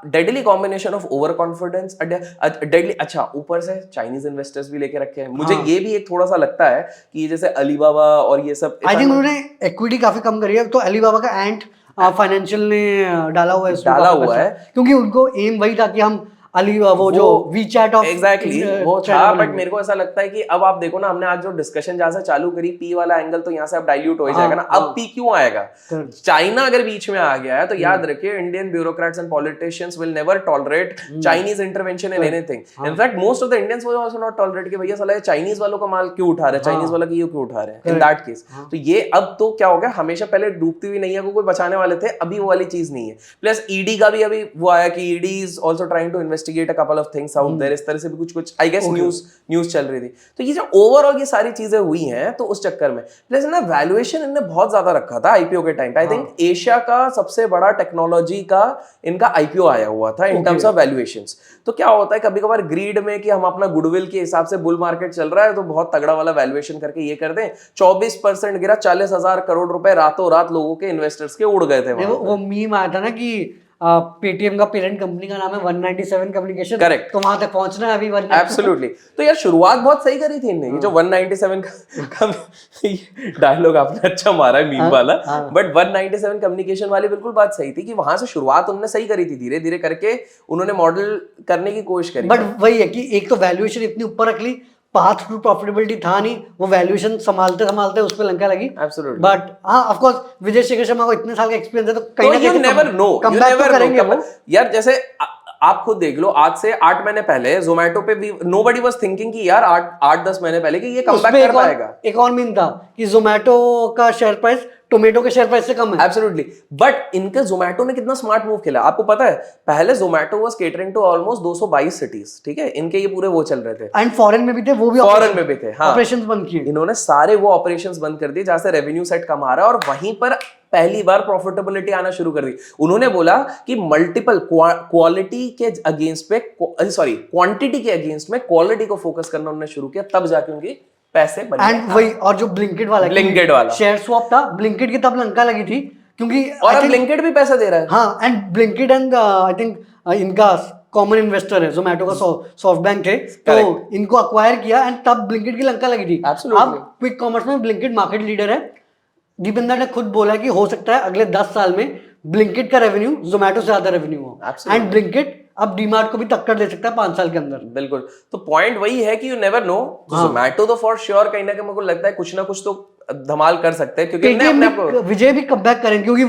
S1: deadly combination of over confidence, deadly, अच्छा ऊपर से चाइनीज इन्वेस्टर्स भी लेके रखे हैं। मुझे ये भी एक थोड़ा सा लगता है कि जैसे अलीबाबा और ये सब,
S2: आई थिंक उन्होंने इक्विटी काफी कम करी है। तो अलीबाबा का एंट फाइनेंशियल ने डाला हुआ है क्योंकि उनको एम वही था कि हम वो जो वीचैट ऑफ
S1: एग्जैक्टली वो था। बट मेरे को ऐसा लगता है कि अब आप देखो ना, हमने आज जो डिस्कशन जहां से चालू करी, पी वाला एंगल तो यहाँ से अब डाइल्यूट हो जाएगा ना। अब पी क्यों आएगा? चाइना अगर बीच में आ गया है तो याद रखिए, Indian bureaucrats and politicians will never tolerate Chinese intervention in anything. In fact most of the Indians will also not tolerate कि भैया साला चाइनीज वालों का माल क्यों उठा रहे हैं, चाइनीज वाला की क्यों उठा रहे हैं। इन दैट केस तो ये अब तो क्या हो गया, हमेशा पहले डूबती हुई नैया को कोई बचाने वाले थे, अभी वो वाली चीज नहीं है। प्लस ईडी का भी अभी वो आया कि ED is also trying to investigate a couple of things out there, इस तरह से भी कुछ आई गेस न्यूज चल रही थी। तो ये जो ओवरऑल ये सारी चीजें हुई हैं, तो उस चक्कर में प्लस ना वैल्यूएशन इन्होंने बहुत ज्यादा रखा था आईपीओ के टाइम पे। आई थिंक एशिया का सबसे बड़ा टेक्नोलॉजी का इनका आईपीओ आया हुआ था इन टर्म्स ऑफ वैल्यूएशंस। तो क्या होता है कभी कभार ग्रीड में कि हम अपना गुडविल के हिसाब से, बुल मार्केट चल रहा है तो बहुत तगड़ा वाला वैल्यूएशन करके ये कर दें, 24% गिरा, 40,000 करोड़ रुपए रातों रात लोगों के इन्वेस्टर्स के उड़ गए थे।
S2: वो मीम आया था ना कि पेटीएम का पेरेंट कंपनी का नाम है 197 कम्युनिकेशन,
S1: करेक्ट,
S2: तो वहां तक पहुंचना है अभी।
S1: एब्सोल्युटली। तो यार शुरुआत बहुत सही करी थी इनने, ये जो 197 का डायलॉग आपने अच्छा मारा है मीम वाला, बट 197 कम्युनिकेशन वाली बिल्कुल बात सही थी कि वहां से शुरुआत उन्होंने सही करी थी, धीरे धीरे करके उन्होंने मॉडल करने की कोशिश करी।
S2: बट वही है कि एक तो वैल्यूएशन इतनी ऊपर रख ली, पाथ टू प्रॉफिटेबिलिटी था नहीं, वो वैल्यूएशन संभालते उस पे लंका लगी।
S1: एब्सोल्युटली।
S2: बट हाँ, ऑफ कोर्स विजय शेखर शर्मा को इतने साल का एक्सपीरियंस है, तो कहीं ना कहीं
S1: यू नेवर नो,
S2: करेंगे वो।
S1: यार जैसे आप खुद देख लो, आज से 8 महीने पहले जोमेटो पे भी नोबडी वाज थिंकिंग कि यार 8-10 महीने पहले कि ये कमबैक कर पाएगा।
S2: एक और मीम था कि जोमेटो का शेयर प्राइस टोमेटो के शेयर प्राइस से कम है।
S1: एब्सोल्युटली, बट इनके जोमेटो ने कितना स्मार्ट मूव किया आपको पता है? पहले Zomato was catering to almost 222 cities, ठीक है, इनके ये पूरे वो चल रहे थे,
S2: एंड फॉरेन में भी थे, वो भी
S1: फॉरेन में भी थे। हाँ,
S2: ऑपरेशंस बंद किए
S1: इन्होंने सारे वो ऑपरेशंस बंद कर दिए जहां से रेवेन्यू सेट कम आ रहा है, और वहीं पर पहली बार प्रॉफिटेबिलिटी आना शुरू कर दी। उन्होंने बोला कि मल्टीपल क्वालिटी के अगेंस्ट पे, सॉरी क्वांटिटी के अगेंस्ट में क्वालिटी को फोकस करना उन्होंने शुरू किया, तब जाके उनकी पैसे बने।
S2: एंड वही, और जो ब्लिंकिट वाला शेयर स्वैप था, ब्लिंकिट की तब लंका लगी थी क्योंकि,
S1: और अब ब्लिंकिट भी पैसा दे रहा है।
S2: हाँ, and Blinkit and I think इनका कॉमन इन्वेस्टर है जोमेटो का, सॉफ्ट बैंक थे, तो इनको अक्वायर किया एंड तब ब्लिंकिट की लंका लगी थी। अब क्विक कॉमर्स में ब्लिंकिट मार्केट लीडर है। दीपेंद्र ने खुद बोला कि हो सकता है अगले 10 साल में ब्लिंकिट का रेवेन्यू जोमेटो से ज्यादा रेवेन्यू हो, एंड ब्लिंकिट अब डीमार्ट को भी टक्कर दे सकता है 5 साल के अंदर।
S1: बिल्कुल, तो पॉइंट वही है कि यू नेवर नो, जोमेटो तो फॉर श्योर कहीं ना कहीं मेरे को लगता है कुछ ना कुछ तो धमाल कर सकते हैं, क्योंकि अपने आपको
S2: विजय भी कमबैक करेंगे, क्योंकि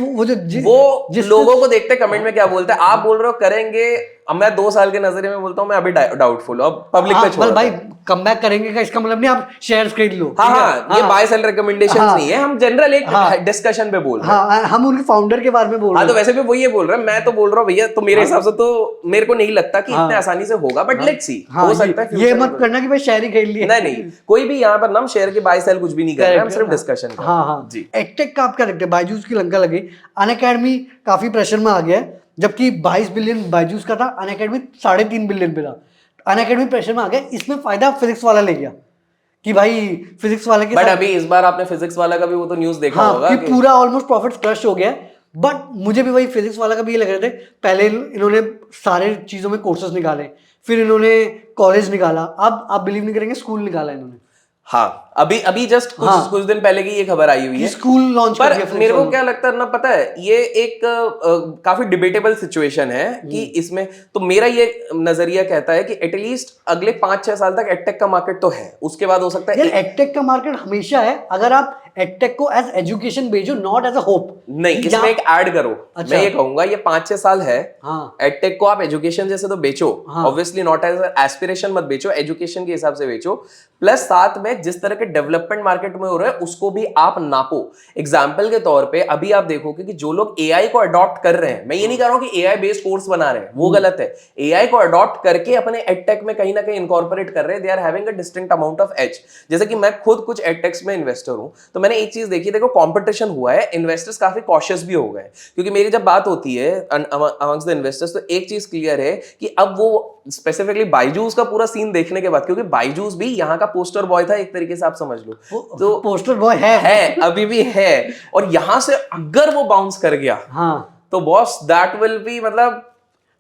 S2: वो
S1: जिस लोगों को देखते हैं कमेंट में क्या बोलते हैं, आप बोल रहे हो करेंगे, अब मैं 2 साल के नजरिए में बोलता हूँ मैं अभी डाउटफुल, अब पब्लिक पे छोड़
S2: भाई कमबैक करेंगे का इसका मतलब नहीं आप शेयर्स खरीद लो।
S1: हाँ, ये बाय सेल रिकमेंडेशंस नहीं है, हम जनरल एक डिस्कशन पे बोल रहे हैं।
S2: हम उनके फाउंडर के बारे में बोल रहे हैं।
S1: तो वैसे भी वही बोल रहा है, मैं तो बोल रहा हूँ भैया, तो मेरे हिसाब से तो मेरे को नहीं लगता कि इतने आसानी से होगा, बट लेट्स सी, हो सकता है।
S2: ये मत करना कि भाई शेयर ही खरीद लिए,
S1: नहीं, कोई भी यहाँ पर ना शेयर के बाय सेल कुछ भी नहीं कर रहे हैं, हम सिर्फ डिस्कशन कर रहे हैं।
S2: हाँ जी। एडटेक का आप क्या देखते हैं? बायजूस की लंका लगी, अनअकैडमी काफी प्रेशर में आ गया है, जबकि 22 बिलियन बायजूस का था, अनअकैडमी 3.5 बिलियन पे था। अनअकैडमी प्रेशर में आ गया, इसमें फायदा फिजिक्स वाला ले गया कि भाई फिजिक्स वाले के,
S1: बट अभी इस बार आपने फिजिक्स वाला का भी वो तो न्यूज देखा होगा
S2: कि पूरा ऑलमोस्ट प्रॉफिट क्रश हो गया। बट मुझे भी वही फिजिक्स वाला का भी ये लग रहे थे, पहले इन्होंने सारे चीजों में कोर्सेज निकाले, फिर इन्होंने कॉलेज निकाला, अब आप बिलीव नहीं करेंगे स्कूल निकाला इन्होंने।
S1: हाँ, अभी जस्ट कुछ दिन पहले की ये खबर आई हुई है,
S2: स्कूल लॉन्च
S1: पर मेरे को क्या लगता है ना, पता है, ये एक काफी डिबेटेबल सिचुएशन है कि इसमें, तो मेरा ये नजरिया कहता है कि एटलीस्ट अगले 5-6 साल तक एडटेक का मार्केट तो है, उसके बाद हो सकता है।
S2: एडटेक का मार्केट हमेशा है अगर आप एडटेक को एज एजुकेशन भेजो, नॉट एज अ होप।
S1: नहीं, इसमें एक ऐड करो। अच्छा। मैं ये कहूंगा ये 5-6 साल है, एडटेक को आप एजुकेशन जैसे तो बेचो, ऑब्वियसली नॉट एज एस्पिरेशन मत बेचो, एजुकेशन के हिसाब से बेचो, प्लस साथ में जिस तरह के डेवलपमेंट मार्केट में हो रहा है उसको भी आप नापो। एग्जाम्पल के तौर पे अभी आप देखोगे कि जो लोग एआई को अडॉप्ट कर रहे हैं, मैं ये नहीं कह रहा हूं कि एआई बेस्ड कोर्स बना रहे हैं, वो गलत है, एआई को अडॉप्ट करके अपने एडटेक में कहीं ना कहीं इनकॉर्पोरेट कर रहे हैं, they are having a distinct amount of age. जैसे कि मैं खुद कुछ एडटेक्स में इन्वेस्टर हूं, तो मैंने एक चीज देखी, देखो कंपटीशन हुआ है, इन्वेस्टर्स काफी कॉशियस भी हो गए, क्योंकि मेरी जब बात होती है अमंग्स द इन्वेस्टर्स, तो एक चीज क्लियर है कि अब वो स्पेसिफिकली बायजूस का पूरा सीन देखने के बाद, क्योंकि बायजूस भी यहाँ का पोस्टर बॉय था एक तरीके से, आप समझ लो, तो
S2: पोस्टर बॉय है
S1: अभी भी है, और यहां से अगर वो बाउंस कर गया, तो बॉस दैट विल बी, मतलब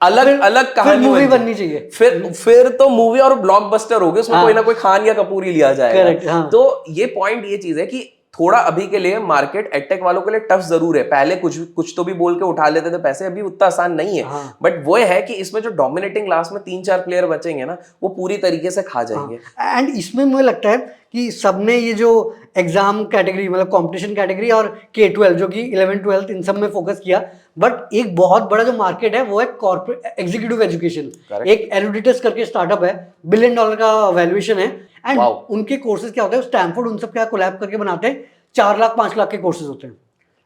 S1: अलग कहानी
S2: मूवी बननी चाहिए,
S1: फिर तो मूवी और ब्लॉकबस्टर होगी, उसमें कोई ना कोई खान या कपूर ही लिया जाएगा। तो ये पॉइंट, ये चीज है कि थोड़ा अभी के लिए मार्केट एडटेक वालों के लिए टफ जरूर है, पहले कुछ तो भी बोल के उठा लेते थे पैसे, अभी उतना आसान नहीं है। बट वो है कि इसमें जो डोमिनेटिंग क्लास में 3-4 प्लेयर बचेंगे ना, वो पूरी तरीके से खा जाएंगे।
S2: एंड इसमें मुझे लगता है कि सबने ये जो एग्जाम कैटेगरी, मतलब कंपटीशन कैटेगरी और K-12 जो कि 11-12 इन सब में फोकस किया, बट एक बहुत बड़ा जो मार्केट है वो है कॉर्पोरेट एग्जीक्यूटिव एजुकेशन। एक एरुडिटस करके स्टार्टबिल है, $1 बिलियन का वैल्यूएशन है, एंड उनके कोर्सेज क्या होते हैं, स्टैनफोर्ड उन सब क्या कोलैब करके बनाते हैं, 4 लाख 5 लाख के कोर्सेज होते हैं।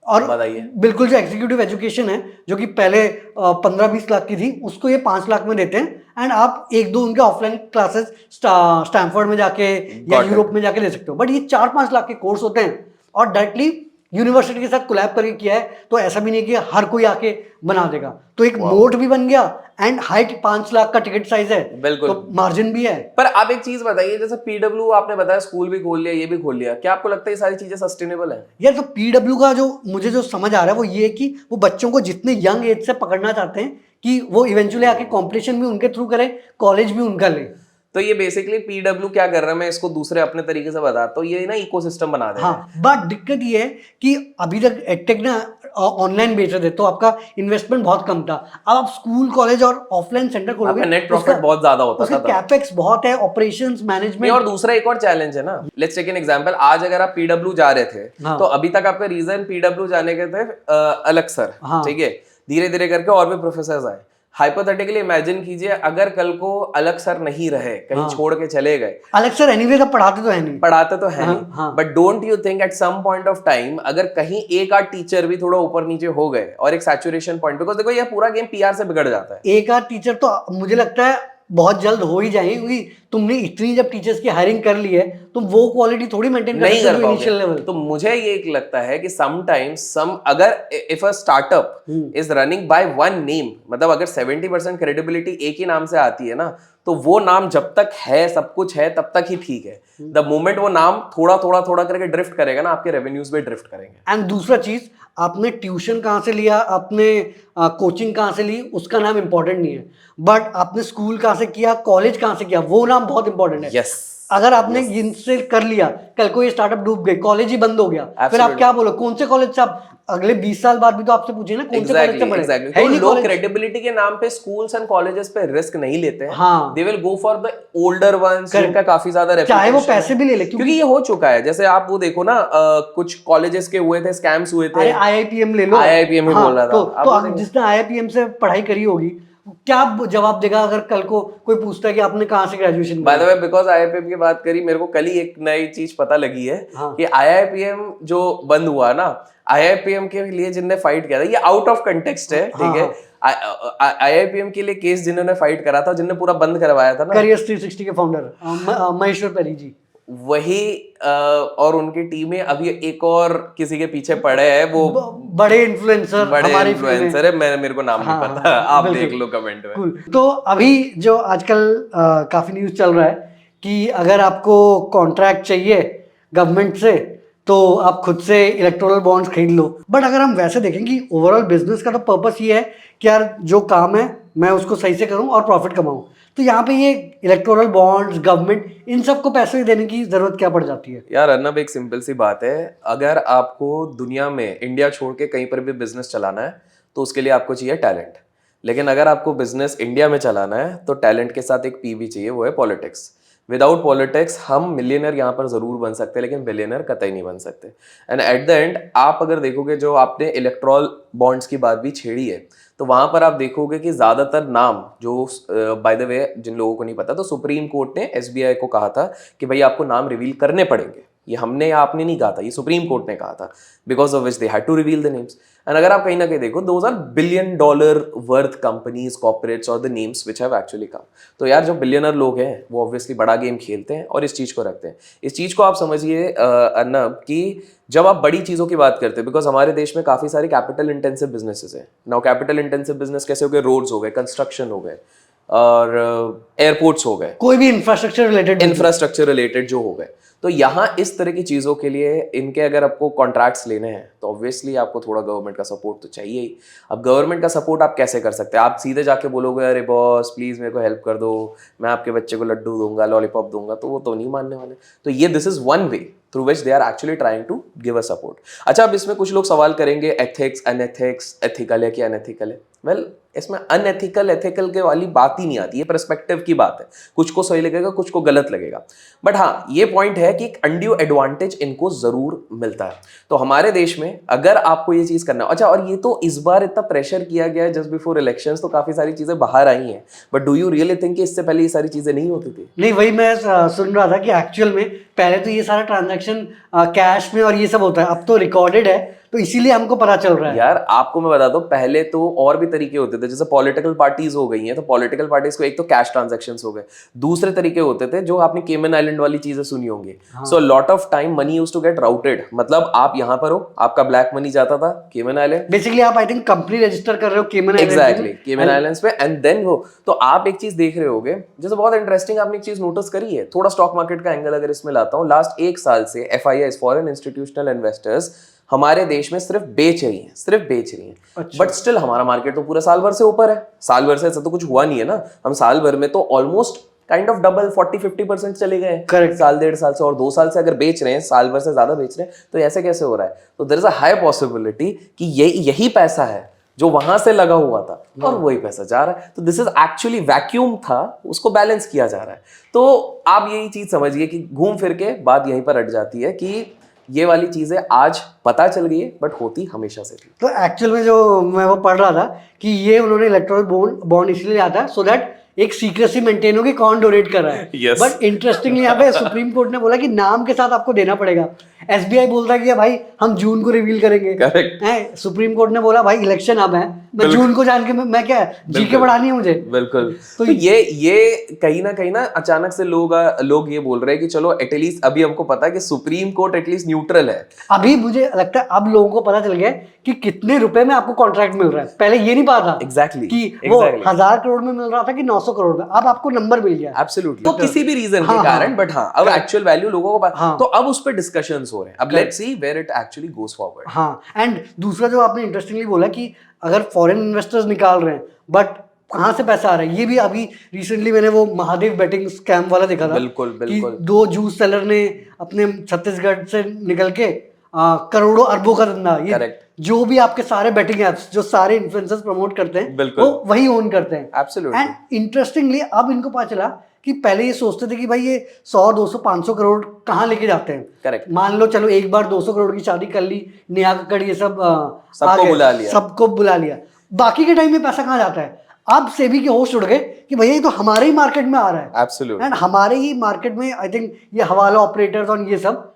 S2: और बिल्कुल जो एग्जीक्यूटिव एजुकेशन है जो कि पहले 15-20 लाख की थी, उसको ये 5 लाख में देते हैं, एंड आप 1-2 उनके ऑफलाइन क्लासेस स्टैनफोर्ड में जाके या यूरोप में जाके ले सकते हो। बट ये 4-5 लाख के कोर्स होते हैं और डायरेक्टली यूनिवर्सिटी के साथ कोलैब करके किया है, तो ऐसा भी नहीं कि हर कोई आके बना देगा, तो एक मोड भी बन गया, एंड हाइट 5 लाख का टिकट साइज है, बिल्कुल, तो मार्जिन भी है।
S1: पर आप एक चीज बताइए, जैसे पीडब्ल्यू आपने बताया स्कूल भी खोल लिया, ये भी खोल लिया, क्या आपको लगता है ये सारी चीजें सस्टेनेबल है?
S2: यार, तो पीडब्ल्यू का जो मुझे जो समझ आ रहा है वो ये है कि वो बच्चों को जितने यंग एज से पकड़ना चाहते हैं कि वो इवेंचुअली आके कॉम्पिटिशन भी उनके थ्रू करे, कॉलेज भी उनका ले।
S1: तो ये बेसिकली पीडब्ल्यू क्या कर रहा है, मैं इसको दूसरे अपने तरीके से बताता हूँ, ये ना इकोसिस्टम बना दे रहा है।
S2: हाँ, बट दिक्कत ये है कि अभी तक एडटेक ना ऑनलाइन बेच रहे थे, तो आपका इन्वेस्टमेंट बहुत कम था। अब आप स्कूल, कॉलेज और ऑफलाइन सेंटर खोलोगे,
S1: नेट प्रॉफिट बहुत ज्यादा होता था,
S2: कैपेक्स बहुत है, ऑपरेशंस मैनेजमेंट।
S1: और दूसरा एक और चैलेंज है ना, लेट्स टेक एन एग्जांपल, आज अगर आप पीडब्ल्यू जा रहे थे, तो अभी तक आपका रीजन पीडब्ल्यू जाने के थे अलग सर, ठीक है, धीरे धीरे करके और भी प्रोफेसर आए, हाइपोथेटिकली इमेजिन कीजिए अगर कल को अलग सर नहीं रहे, कहीं छोड़ के चले गए।
S2: अलग सर एनीवे का पढ़ाते तो है नहीं,
S1: but don't you think at some point of time अगर कहीं एक आध टीचर भी थोड़ा ऊपर नीचे हो गए और एक सैचुरेशन पॉइंट, बिकॉज देखो ये पूरा गेम पीआर से बिगड़ जाता है।
S2: एक आध टीचर तो मुझे लगता है बहुत जल्द हो ही जाएंगे, क्योंकि तुमने इतनी जब टीचर्स की हायरिंग कर ली है तुम वो क्वालिटी थोड़ी मेंटेन
S1: नहीं कर पाओगे। तो मुझे ये एक लगता है कि समटाइम्स अगर if a startup is running by one name, मतलब अगर 70% क्रेडिबिलिटी एक ही नाम से आती है ना, तो वो नाम जब तक है, सब कुछ है, तब तक ही ठीक है। द मोमेंट वो नाम थोड़ा करके ड्रिफ्ट करेगा ना, आपके रेवेन्यूज में ड्रिफ्ट करेंगे।
S2: एंड दूसरा चीज, आपने ट्यूशन कहाँ से लिया, आपने कोचिंग कहाँ से ली, उसका नाम इंपॉर्टेंट नहीं है, बट आपने स्कूल कहाँ से किया, कॉलेज कहाँ से किया, वो नाम बहुत इंपॉर्टेंट है।
S1: yes.
S2: अगर आपने इनसे कर लिया, कल को ये स्टार्टअप डूब गए, कॉलेज ही बंद हो गया, फिर आप क्या बोलो, कौन से कॉलेज से आप अगले 20 साल बाद भी तो आपसे पूछे ना कौन से कॉलेज से पढ़े।
S1: तो लोग क्रेडिबिलिटी के नाम पे स्कूल्स एंड कॉलेजेस पे रिस्क नहीं लेते हैं। They will go for the older ones जिनका काफी ज्यादा रेपुटेशन,
S2: चाहे वो पैसे भी ले ले,
S1: क्योंकि ये हो चुका है। जैसे आप वो देखो ना, कुछ कॉलेजेस के हुए थे, स्कैम्स हुए थे।
S2: IIPM ले लो,
S1: IIPM ही बोल रहा था।
S2: तो जिसने IIPM से पढ़ाई करी होगी क्या जवाब देगा अगर कल को कोई पूछता है कि आपने कहाँ से ग्रेजुएशन
S1: किया? Bye the way, because IIPM की बात करी, मेरे को कल ही एक नई चीज पता लगी है कि IIPM जो बंद हुआ ना, IIPM के लिए जिनने फाइट किया था, ये आउट ऑफ कंटेक्स्ट है, ठीक है। IIPM के लिए केस जिन्होंने फाइट करा था, जिन्होंने पूरा बंद करवाया था ना,
S2: करियर्स 360 के फाउंडर महेश्वर पेरी जी,
S1: वही और उनकी टीमें अभी एक और किसी के पीछे पड़े हैं, वो
S2: बड़े इन्फ्लुएंसर
S1: है। मेरे को नाम नहीं पता, आप देख लो कमेंट में।
S2: तो अभी जो आजकल काफी न्यूज चल रहा है कि अगर आपको कॉन्ट्रैक्ट चाहिए गवर्नमेंट से तो आप खुद से इलेक्टोरल बॉन्ड्स खरीद लो। बट अगर हम वैसे देखें कि ओवरऑल बिजनेस का तो पर्पस ये है कि यार जो काम है मैं उसको सही से करूं और प्रॉफिट कमाऊं, तो यहाँ पे ये इलेक्टोरल बॉन्ड्स, गवर्नमेंट, इन सबको पैसे देने की जरूरत क्या पड़ जाती है?
S1: यार अर्नब, एक सिंपल सी बात है, अगर आपको दुनिया में इंडिया छोड़ के कहीं पर भी बिजनेस चलाना है तो उसके लिए आपको चाहिए टैलेंट। लेकिन अगर आपको बिजनेस इंडिया में चलाना है तो टैलेंट के साथ एक पी भी चाहिए, वो है पॉलिटिक्स। विदाउट पॉलिटिक्स हम मिलियनर यहाँ पर जरूर बन सकते हैं, लेकिन बिलियनर कतई नहीं बन सकते। एंड एट द एंड आप अगर देखोगे, जो आपने इलेक्ट्रॉल बॉन्ड्स की बात भी छेड़ी है, तो वहां पर आप देखोगे कि ज्यादातर नाम जो, बाय द वे जिन लोगों को नहीं पता, तो सुप्रीम कोर्ट ने SBI को कहा था कि भाई आपको नाम रिवील करने पड़ेंगे। ये हमने या आपने नहीं कहा था, ये सुप्रीम कोर्ट ने कहा था, because of which they had to reveal the names. And अगर आप कहीं ना कहीं देखो, those are $1 billion worth companies, corporates और the names which have actually come. तो यार जो बिलियनर लोग हैं वो ऑब्वियसली बड़ा गेम खेलते हैं और इस चीज को रखते हैं। इस चीज को आप समझिए अर्नब कि जब आप बड़ी चीजों की बात करते हैं, बिकॉज हमारे देश में काफी सारे कैपिटल इंटेंसिव बिजनेसेस हैं। नाउ कैपिटल इंटेंसिव बिजनेस कैसे हो गए? रोड्स हो गए, कंस्ट्रक्शन हो गए, और एयरपोर्ट्स हो गए,
S2: कोई भी इंफ्रास्ट्रक्चर रिलेटेड
S1: जो हो गए। तो यहाँ इस तरह की चीज़ों के लिए इनके अगर आपको कॉन्ट्रैक्ट्स लेने हैं तो ऑब्वियसली आपको थोड़ा गवर्नमेंट का सपोर्ट तो चाहिए ही। अब गवर्नमेंट का सपोर्ट आप कैसे कर सकते हैं? आप सीधे जाके बोलोगे अरे बॉस प्लीज़ मेरे को हेल्प कर दो, मैं आपके बच्चे को लड्डू दूंगा, लॉलीपॉप दूंगा, तो वो तो नहीं मानने वाले। तो ये this is one way through which they are actually trying to give a support. अच्छा, अब इसमें कुछ लोग सवाल करेंगे एथिक्स, अनएथिक्स, एथिकल है कि अनएथिकल है। वेल, इसमें अनएथिकल एथिकल के वाली बात ही नहीं आती, ये पर्सपेक्टिव की बात है। कुछ को सही लगेगा, कुछ को गलत लगेगा, बट हाँ ये पॉइंट है कि एक अनड्यू एडवांटेज इनको जरूर मिलता है। तो हमारे देश में अगर आपको ये चीज करना है, अच्छा, और ये तो इस बार इतना प्रेशर किया गया है जस्ट बिफोर इलेक्शंस, तो काफी सारी चीजें बाहर आई हैं, but do you really think कि इससे पहले ये सारी चीजें नहीं होती थी?
S2: नहीं, वही मैं सुन रहा था कि एक्चुअल में पहले तो ये सारा ट्रांजैक्शन कैश में और ये सब होता है, अब तो रिकॉर्डेड है, तो इसीलिए हमको पता चल रहा है।
S1: यार आपको मैं बता दूं, पहले तो और भी तरीके होते थे, जैसे पॉलिटिकल पार्टीज हो गई हैं, तो पॉलिटिकल पार्टीज को एक तो कैश ट्रांजैक्शंस हो गए, दूसरे तरीके होते थे जो आपने केमन आइलैंड वाली चीजें सुनी होंगी। So lot of time money used to get routed, मतलब आप यहाँ पर हो, आपका ब्लैक मनी जाता था केमन आइलैंड,
S2: बेसिकली आप आई थिंक कंपनी रजिस्टर कर रहे हो केमन आइलैंड,
S1: एग्जैक्टली केमन आइलैंड्स पे, एंड देन वो, तो आप एक चीज देख रहे होगे, जैसे बहुत इंटरेस्टिंग आपने एक चीज नोटिस करी है, थोड़ा स्टॉक मार्केट का एंगल अगर इसमें लाता हूँ, लास्ट 1 साल से FIIs, फॉरेन इंस्टीट्यूशनल इन्वेस्टर्स, हमारे देश में सिर्फ बेच रही हैं, बट स्टिल हमारा मार्केट तो पूरा साल भर से ऊपर है। साल भर से ऐसा तो कुछ हुआ नहीं है ना, हम साल भर में तो ऑलमोस्ट काइंड ऑफ डबल 40-50% चले गए हैं।
S2: करेक्ट,
S1: साल 1.5 साल से, और 2 साल से अगर बेच रहे हैं, साल भर से ज्यादा बेच रहे हैं, तो ऐसे कैसे हो रहा है? तो there is a high possibility कि यही पैसा है जो वहां से लगा हुआ था और वही पैसा जा रहा है। तो दिस इज एक्चुअली वैक्यूम था, उसको बैलेंस किया जा रहा है। तो आप यही चीज समझिए कि घूम फिर के बात यहीं पर अट जाती है कि ये वाली चीजें आज पता चल गई है, बट होती हमेशा से थी।
S2: तो एक्चुअल में जो मैं वो पढ़ रहा था कि ये उन्होंने इलेक्टोरल बॉन्ड इसलिए आता है सो दैट एक सीक्रेसी मेंटेन होगी कौन डोनेट कर रहा है।
S1: Yes.
S2: बट इंटरेस्टिंगली यहाँ पे सुप्रीम कोर्ट ने बोला कि नाम के साथ आपको देना पड़ेगा। एसबीआई बोलता है कि भाई हम जून को रिवील करेंगे।
S1: करेक्ट।
S2: सुप्रीम कोर्ट ने बोला भाई इलेक्शन अब है, मैं जून को जान के मैं क्या जीके बढ़ानी है मुझे।
S1: बिल्कुल। तो ये कहीं ना अचानक से लोग ये बोल रहे हैं कि चलो एटलीस्ट अभी हमको पता है कि सुप्रीम कोर्ट एटलीस्ट न्यूट्रल है।
S2: अभी मुझे लगता है अब लोगों को पता चल गया कि कितने रुपए में आपको कॉन्ट्रैक्ट मिल रहा है। पहले ये नहीं पता था
S1: एग्जैक्टली
S2: कि वो 1000 करोड़ में मिल रहा था कि 900 करोड़ में। अब आपको नंबर मिल गया।
S1: एब्सोल्युटली। तो किसी भी रीजन के कारण, बट हाँ अब एक्चुअल वैल्यू लोगों को तो अब उस पर डिस्कशंस हो रहे हैं। अब let's see where it actually goes forward.
S2: हाँ, एंड दूसरा जो आपने इंटरेस्टिंगली बोला कि अगर फॉरेन इन्वेस्टर्स निकाल रहे हैं बट कहाँ से पैसा आ रहा है, ये भी अभी रिसेंटली मैंने वो महादेव बेटिंग स्कैम वाला देखा था।
S1: बिल्कुल बिल्कुल।
S2: कि 2 जूस सेलर ने अपने छत्तीसगढ़ से निकल के करोड़ों अरबों का धंधा, ये
S1: Correct.
S2: जो भी आपके सारे बेटिंग एप्स जो सारे इन्फ्लुएंसर्स प्रमोट करते हैं वो वही ओन करते हैं।
S1: एब्सोल्युटली।
S2: एंड इंटरेस्टिंगली अब इनको पता चला कि पहले ये सोचते थे कि भाई ये 100 200 500 करोड़ कहाँ लेके जाते हैं।
S1: करेक्ट।
S2: मान लो चलो एक बार 200 करोड़ की शादी कर ली, नेहा कक्कड़ ये सब
S1: सबको
S2: बुला लिया, बाकी के टाइम में पैसा कहाँ जाता है। अब सेबी के होश उड़ गए कि भैया ये तो हमारे ही मार्केट में आ रहा है।
S1: एब्सोल्युटली।
S2: एंड हमारे ही मार्केट में आई थिंक ये हवाला ऑपरेटर्स और ये सब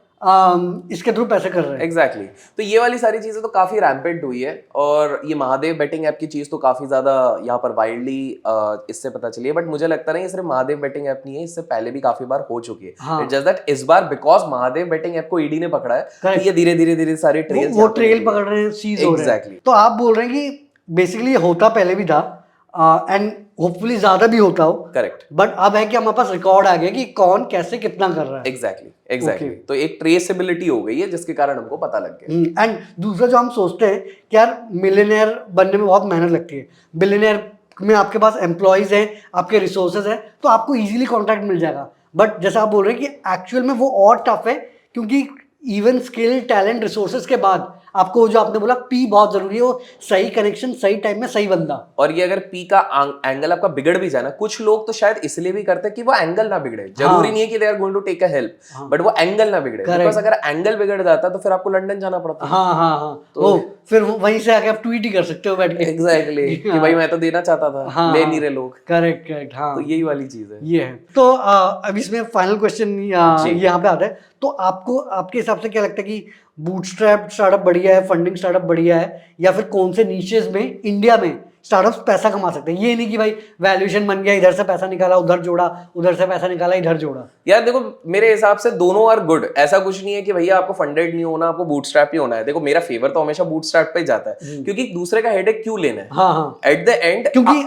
S2: इसके थ्रू पैसे कर रहे हैं।
S1: एग्जैक्टली। तो ये वाली सारी चीजें तो काफी रैम्पेंट हुई है, और ये महादेव बेटिंग ऐप की चीज तो काफी ज्यादा यहाँ पर वाइल्डली इससे पता चली है। बट मुझे लगता नहीं ये सिर्फ महादेव बेटिंग ऐप नहीं है, इससे पहले भी काफी बार हो चुकी है। इट्स जस्ट दैट इस बार बिकॉज महादेव बेटिंग ऐप को ईडी ने पकड़ा है, तो ये धीरे धीरे सारे ट्रेल
S2: वो ट्रेल पकड़ रहे हैं, सीज हो रहे हैं।
S1: एग्जैक्टली।
S2: तो आप बोल रहे हैं कि बेसिकली होता पहले भी था एंड होपफुली ज्यादा भी होता हो।
S1: करेक्ट।
S2: बट अब है कि हमारे पास रिकॉर्ड आ गया कि कौन कैसे कितना कर रहा है।
S1: एग्जैक्टली। तो एक ट्रेसेबिलिटी हो गई है जिसके कारण हमको पता लग गया।
S2: एंड दूसरा जो हम सोचते हैं कि यार मिलियनेयर बनने में बहुत मेहनत लगती है, बिलियनेयर में आपके पास एम्प्लॉयज हैं, आपके रिसोर्सेज हैं, तो आपको इजीली कॉन्ट्रैक्ट मिल जाएगा। बट जैसा आप बोल रहे हैं कि एक्चुअल में वो और टफ है, क्योंकि इवन स्किल टैलेंट रिसोर्सेज के बाद आपको जो आपने बोला पी बहुत जरूरी है, वो सही कनेक्शन सही टाइम में सही बंदा। और
S1: ये अगर पी का एंगल आपका बिगड़ भी जाए ना, कुछ लोग तो शायद इसलिए भी करते हैं कि वो एंगल ना बिगड़े। जरूरी नहीं है कि they are going to take a help, but वो एंगल ना बिगड़े। बिकॉज़ अगर एंगल बिगड़ जाता तो फिर आपको लंदन जाना पड़ता।
S2: हाँ तो फिर वहीं से आके आप ट्वीट ही कर सकते हो बैठ के।
S1: एग्जैक्टली कि भाई मैं तो देना चाहता था, ले नहीं रहे लोग।
S2: करेक्ट। हाँ,
S1: तो यही वाली चीज है।
S2: ये है। तो अब इसमें फाइनल क्वेश्चन यहाँ पे आता है, तो आपको आपके हिसाब से क्या लगता है कि बूटस्ट्रैप स्टार्टअप बढ़िया है, फंडिंग स्टार्टअप बढ़िया है, या फिर कौन से नीशेस में इंडिया में स्टार्टअप्स पैसा कमा सकते हैं? ये नहीं कि भाई वैल्यूएशन बन गया, इधर से पैसा निकाला उधर जोड़ा, उधर से पैसा निकाला इधर जोड़ा।
S1: यार देखो मेरे हिसाब से दोनों आर गुड। ऐसा कुछ नहीं है कि भैया आपको फंडेड नहीं होना, आपको बूटस्ट्रैप ही होना है। देखो मेरा फेवर तो हमेशा बूटस्ट्रैप पे जाता है, क्योंकि दूसरे का हेडेक क्यों लेना है।
S2: हाँ।
S1: एट द एंड
S2: क्योंकि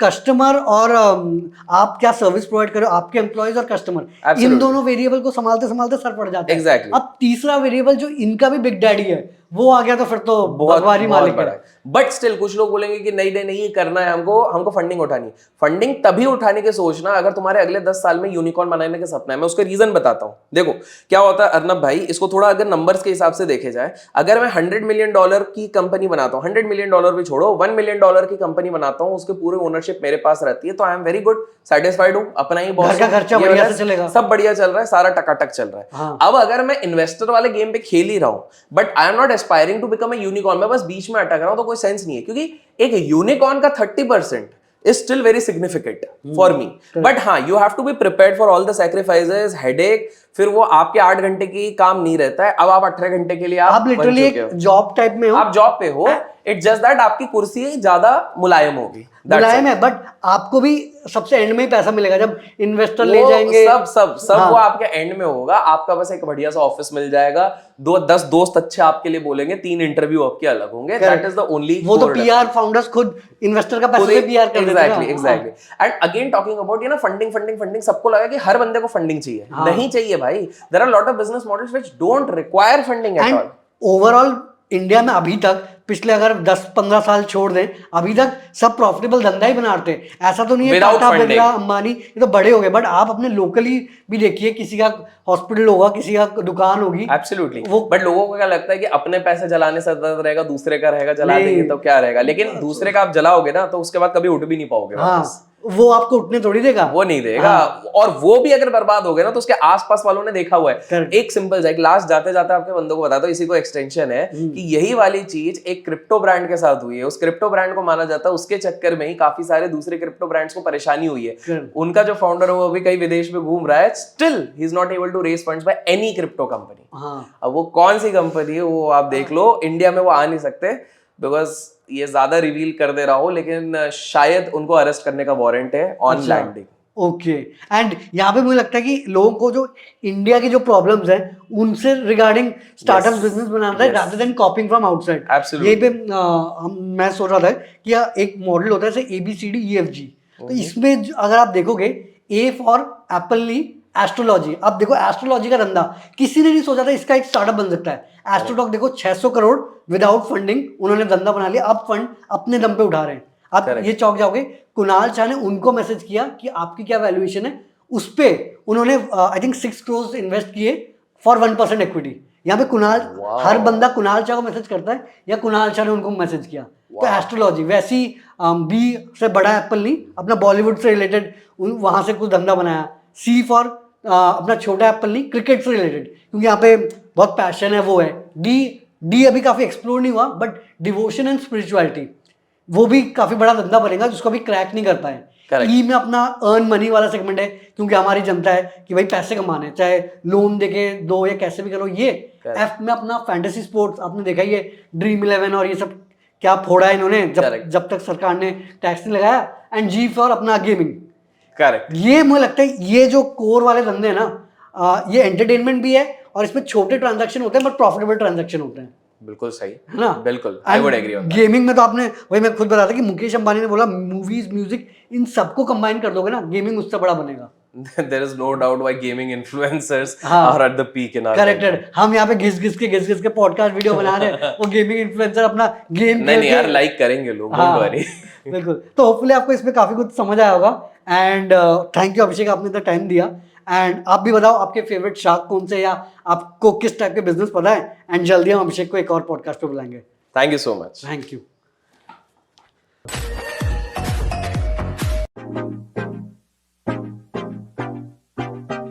S2: कस्टमर और आप क्या सर्विस प्रोवाइड करो, आपके एम्प्लॉयज और कस्टमर, इन दोनों वेरिएबल को संभालते संभालते सर पड़ जाता है।
S1: एग्जैक्टली।
S2: अब तीसरा वेरिएबल जो इनका भी बिग डैडी है वो आ गया तो फिर तो बहुत मालिक है।
S1: बट स्टिल कुछ लोग बोलेंगे कि नहीं करना है हमको फंडिंग उठानी। फंडिंग तभी उठाने के सोचना अगर तुम्हारे अगले 10 साल में यूनिकॉर्न बनाने का सपना है। मैं उसका रीजन बताता हूं। देखो क्या होता है अर्नब भाई, इसको थोड़ा अगर नंबर्स के हिसाब से देखे जाए, अगर मैं $100 मिलियन की कंपनी बनाता हूँ, $100 मिलियन भी छोड़ो, $1 मिलियन की कंपनी बनाता हूँ, उसके पूरे ओनरशिप मेरे पास रहती है, तो I am very good satisfied हूँ, अपना ही बॉस,
S2: खर्चा बढ़िया से चलेगा,
S1: सब बढ़िया चल रहा है, सारा टकाटक चल रहा है।
S2: हाँ।
S1: अब अगर मैं इन्वेस्टर वाले गेम पे खेल ही रहा हूँ, but I am not aspiring to become unicorn, मैं बस बीच में अटक रहा हूं, तो कोई सेंस नहीं है। क्योंकि एक यूनिकॉर्न का 30% is still very significant for me. But हाँ, you have to be prepared for all the sacrifices, headache, फिर वो आपके 8 घंटे की काम नहीं रहता है। अब आप 18 घंटे के लिए आप
S2: लिटरली एक जॉब टाइप में हो,
S1: आप जॉब पे हो। इट्स जस्ट दैट आपकी कुर्सी ज्यादा मुलायम होगी,
S2: मुलायम है, बट आपको भी सबसे एंड में ही पैसा मिलेगा जब इन्वेस्टर ले जाएंगे।
S1: सब हाँ। वो आपके एंड में होगा। आपका बस एक बढ़िया सा ऑफिस मिल जाएगा, 10 दोस्त अच्छे आपके लिए बोलेंगे, 3 इंटरव्यू आपके अलग होंगे। That is the only.
S2: वो तो पीआर फाउंडर्स खुद इन्वेस्टर का पैसा से पीआर कर देते हैं।
S1: Exactly. And again talking about ये ना फंडिंग, सबको लगा कि हर बंदे को फंडिंग चाहिए। नहीं चाहिए भाई। There are lot of business models which don't require funding at all.
S2: Overall India में अभी तक पिछले अगर 10-15 साल छोड़ दें, अभी तक सब प्रॉफिटेबल धंधा ही बनाते हैं। ऐसा तो नहीं है टाटा बिरला अंबानी ये तो बड़े हो गए, बट आप अपने लोकली भी देखिए, किसी का हॉस्पिटल होगा, किसी का दुकान होगी।
S1: एब्सोल्युटली। बट लोगों को क्या लगता है कि अपने पैसे जलाने से दर्द रहेगा, दूसरे का रहेगा जला देंगे तो क्या रहेगा। लेकिन दूसरे का आप जलाओगे ना तो उसके बाद कभी उठ भी नहीं पाओगे।
S2: हाँ, वो आपको उठने थोड़ी देगा,
S1: वो नहीं देगा। और वो भी अगर बर्बाद हो गया ना तो उसके आसपास वालों ने देखा हुआ है। एक सिंपल सा, एक लास्ट जाते जाते आपके बंदों को बताता हूं, इसी को एक्सटेंशन है कि यही वाली चीज एक क्रिप्टो ब्रांड के साथ हुई है। उस क्रिप्टो ब्रांड को माना जाता है, उसके चक्कर में ही काफी सारे दूसरे क्रिप्टो ब्रांड्स को परेशानी हुई है। उनका जो फाउंडर है वो अभी कई विदेश में घूम रहा है, still he is not able to raise funds by any crypto company. अब वो कौन सी कंपनी है वो आप देख लो, इंडिया में वो आ नहीं सकते बिकॉज ये ज्यादा रिवील कर दे रहा हूं, लेकिन शायद उनको अरेस्ट करने का वारंट है ऑन लैंडिंग।
S2: ओके, एंड यहाँ पे मुझे लगता है कि लोगों को जो इंडिया की जो प्रॉब्लम्स हैं उनसे रिगार्डिंग स्टार्टअप बिजनेस बनाना है रादर देन कॉपिंग फ्रॉम आउटसाइड। यही पे मैं सोच रहा था कि एक मॉडल होता है जैसे ABCDEFG, तो इसमें अगर आप देखोगे A फॉर एप्पल ली एस्ट्रोलॉजी। अब देखो एस्ट्रोलॉजी का धंधा किसी ने नहीं सोचा था इसका एक स्टार्टअप बन सकता है। एस्ट्रोटॉक देखो 600 करोड़ विदाउट फंडिंग उन्होंने धंधा बना लिया, अब फंड अपने दम पे उठा रहे हैं। आप ये चौंक जाओगे, कुणाल शाह ने उनको मैसेज किया कि आपकी क्या वैल्यूएशन है, उस पे उन्होंने आई थिंक 6 करोड़ इन्वेस्ट किए फॉर 1% इक्विटी। यहाँ पे कुणाल, हर बंदा कुणाल शाह को मैसेज करता है या कुणाल शाह ने उनको मैसेज किया। तो एस्ट्रोलॉजी वैसी B से बड़ा एप्पल नहीं, अपना बॉलीवुड से रिलेटेड वहां से कुछ धंधा बनाया। C फॉर अपना छोटा एप्पल नहीं, क्रिकेट से रिलेटेड, क्योंकि यहाँ पे बहुत पैशन है वो है। डी अभी काफी एक्सप्लोर नहीं हुआ, बट डिवोशन एंड स्पिरिचुअलिटी वो भी काफी बड़ा धंधा बनेगा जिसको अभी क्रैक नहीं कर पाए। ई में अपना अर्न मनी वाला सेगमेंट है, क्योंकि हमारी जनता है कि भाई पैसे कमाने, चाहे लोन देके दो या कैसे भी करो। ये एफ में अपना फैंटेसी स्पोर्ट्स, आपने देखा ये ड्रीम 11 और ये सब क्या फोड़ा है इन्होंने जब तक सरकार ने टैक्स नहीं लगाया। एंड जी फॉर अपना गेमिंग।
S1: करेक्ट।
S2: ये मुझे लगता है ये जो कोर वाले धंधे हैं ना, ये एंटरटेनमेंट भी है और इसमें छोटे ट्रांजैक्शन होते हैं बट प्रॉफिटेबल ट्रांजैक्शन होते हैं।
S1: बिल्कुल सही
S2: है ना,
S1: बिल्कुल, I would agree on that.
S2: Gaming में तो आपने वही मैं खुद बता था कि मुकेश अंबानी ने बोला मूवीज म्यूजिक इन सबको कंबाइन कर दोगे ना, गेमिंग उससे बड़ा बनेगा।
S1: There is no doubt why gaming influencers are at the peak in our
S2: country. हम यहाँ पे घिस घिस के पॉडकास्ट वीडियो बना रहे हैं, वो गेमिंग इन्फ्लुएंसर अपना गेम
S1: नहीं यार लाइक करेंगे लोग, डोंट वरी।
S2: बिल्कुल, तो होपफुली आपको इसमें काफी कुछ समझ आया होगा। एंड थैंक यू अभिषेक, आपने इतना टाइम दिया। एंड आप भी बताओ आपके फेवरेट शार्क कौन से, या आपको किस टाइप के बिजनेस पता है। एंड जल्दी हम अभिषेक को एक और पॉडकास्ट पे बुलाएंगे।
S1: Thank you so much.
S2: Thank you.